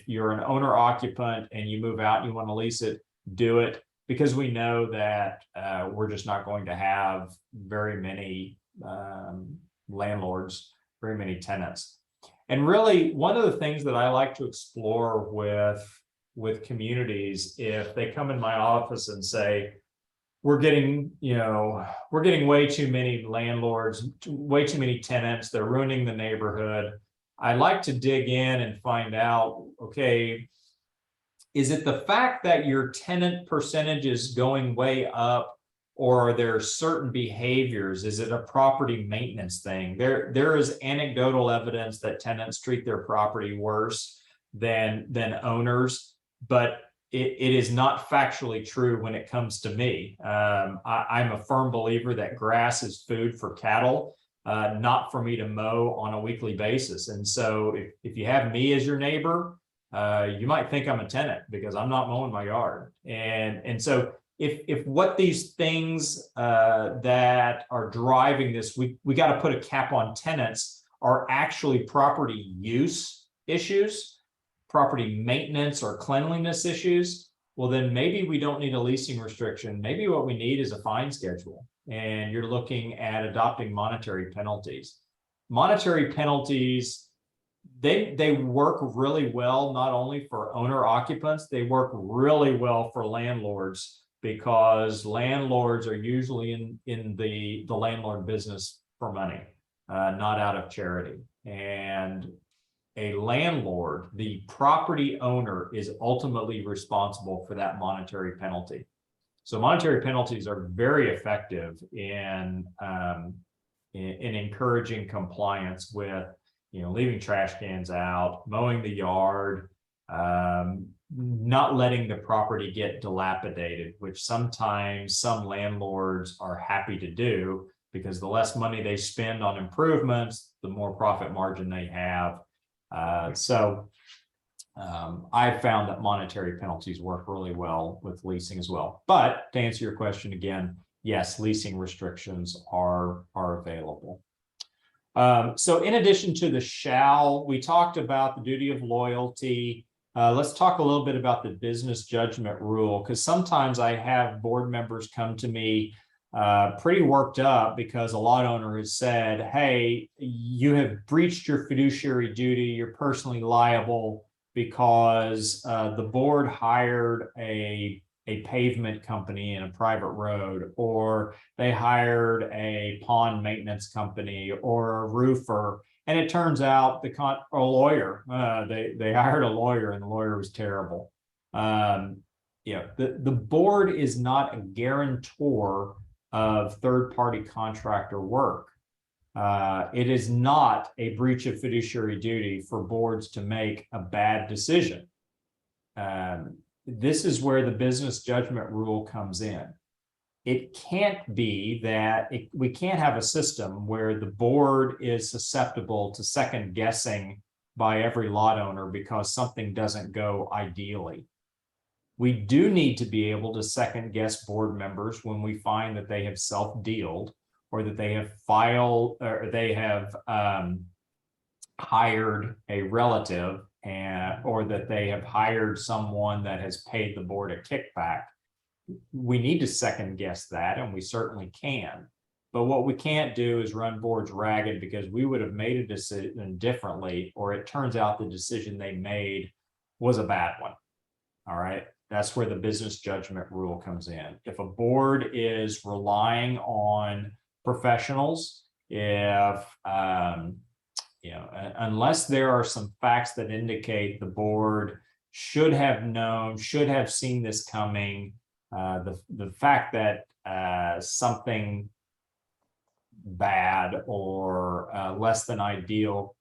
you're an owner occupant and you move out and you want to lease it, do it, because we know that we're just not going to have very many landlords, very many tenants. And really, one of the things that I like to explore with communities, if they come in my office and say, we're getting way too many landlords, way too many tenants, they're ruining the neighborhood. I like to dig in and find out, okay, is it the fact that your tenant percentage is going way up, or are there certain behaviors? Is it a property maintenance thing? There is anecdotal evidence that tenants treat their property worse than owners, but it is not factually true when it comes to me. I'm a firm believer that grass is food for cattle, not for me to mow on a weekly basis. And so if you have me as your neighbor, you might think I'm a tenant because I'm not mowing my yard. And so if what these things that are driving this, we got to put a cap on tenants, are actually property use issues, property maintenance or cleanliness issues, well, then maybe we don't need a leasing restriction. Maybe what we need is a fine schedule, and you're looking at adopting monetary penalties. Monetary penalties, they work really well, not only for owner occupants, they work really well for landlords, because landlords are usually in the landlord business for money, not out of charity. And a landlord, the property owner, is ultimately responsible for that monetary penalty. So monetary penalties are very effective in encouraging compliance with, leaving trash cans out, mowing the yard, not letting the property get dilapidated, which sometimes some landlords are happy to do, because the less money they spend on improvements, the more profit margin they have. I've found that monetary penalties work really well with leasing as well. But to answer your question again, yes, leasing restrictions are available. So in addition to the shall, we talked about the duty of loyalty. Let's talk a little bit about the business judgment rule, because sometimes I have board members come to me pretty worked up because a lot owner has said, hey, you have breached your fiduciary duty, you're personally liable because the board hired a pavement company in a private road, or they hired a pond maintenance company or a roofer, and it turns out a lawyer, they hired a lawyer and the lawyer was terrible. The board is not a guarantor of third-party contractor work. It is not a breach of fiduciary duty for boards to make a bad decision. This is where the business judgment rule comes in. It can't be that we can't have a system where the board is susceptible to second guessing by every lot owner because something doesn't go ideally. We do need to be able to second guess board members when we find that they have self-dealed, or that they have filed, or they have hired a relative, or that they have hired someone that has paid the board a kickback. We need to second guess that, and we certainly can. But what we can't do is run boards ragged because we would have made a decision differently, or it turns out the decision they made was a bad one. All right. That's where the business judgment rule comes in. If a board is relying on professionals, if unless there are some facts that indicate the board should have known, should have seen this coming, the fact that something bad or less than ideal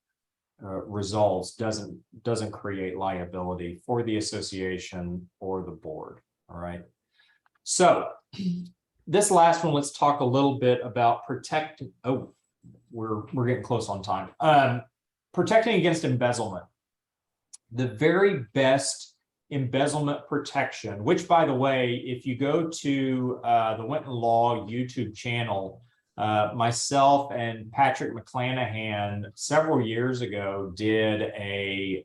results doesn't create liability for the association or the board. All right. So this last one, let's talk a little bit about protecting. Oh, we're getting close on time. Protecting against embezzlement. The very best embezzlement protection, which, by the way, if you go to the Winton Law YouTube channel, myself and Patrick McClanahan several years ago did an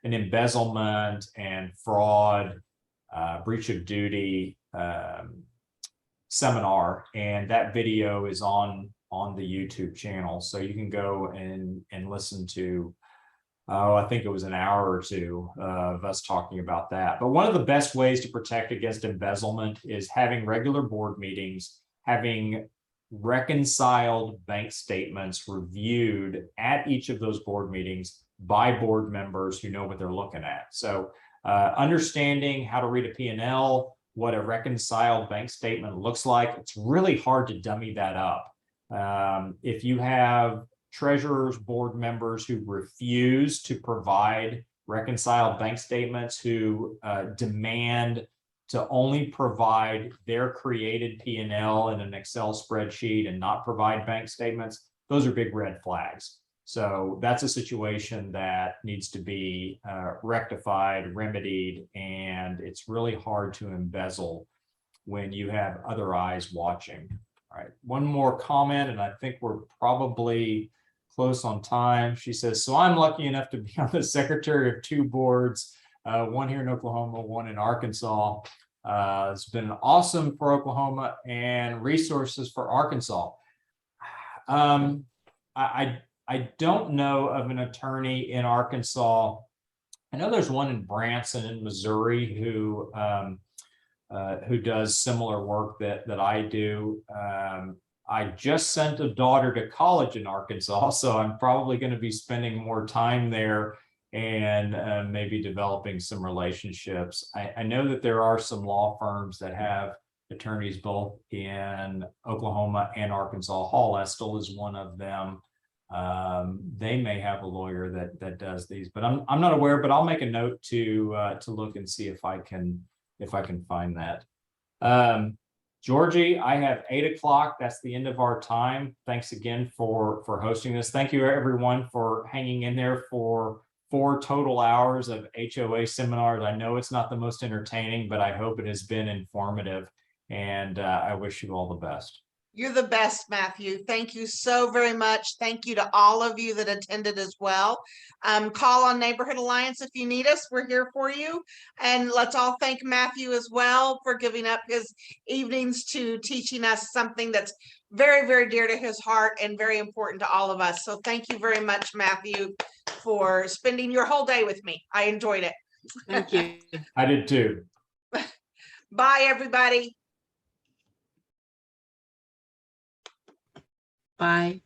embezzlement and fraud breach of duty seminar, and that video is on the YouTube channel, so you can go and listen to, I think it was an hour or two of us talking about that. But one of the best ways to protect against embezzlement is having regular board meetings, having reconciled bank statements reviewed at each of those board meetings by board members who know what they're looking at. So understanding how to read a P&L, what a reconciled bank statement looks like, it's really hard to dummy that up. If you have treasurers, board members who refuse to provide reconciled bank statements, who demand to only provide their created P&L in an Excel spreadsheet and not provide bank statements, those are big red flags. So that's a situation that needs to be rectified, remedied, and it's really hard to embezzle when you have other eyes watching. All right, one more comment, and I think we're probably close on time. She says, so I'm lucky enough to be on the secretary of two boards, one here in Oklahoma, one in Arkansas. It's been awesome for Oklahoma and resources for Arkansas. I don't know of an attorney in Arkansas. I know there's one in Branson in Missouri who does similar work that I do. I just sent a daughter to college in Arkansas, so I'm probably going to be spending more time there and maybe developing some relationships. I know that there are some law firms that have attorneys both in Oklahoma and Arkansas. Hall Estill is one of them. They may have a lawyer that does these, but I'm not aware. But I'll make a note to look and see if I can find that. Georgie, I have 8 o'clock. That's the end of our time. Thanks again for hosting this. Thank you everyone for hanging in there for 4 total hours of HOA seminars. I know it's not the most entertaining, but I hope it has been informative, and I wish you all the best. You're the best, Matthew. Thank you so very much. Thank you to all of you that attended as well. Call on Neighborhood Alliance if you need us. We're here for you. And let's all thank Matthew as well for giving up his evenings to teaching us something that's very, very dear to his heart and very important to all of us. So thank you very much, Matthew, for spending your whole day with me. I enjoyed it. Thank you. I did too. Bye, everybody. Bye.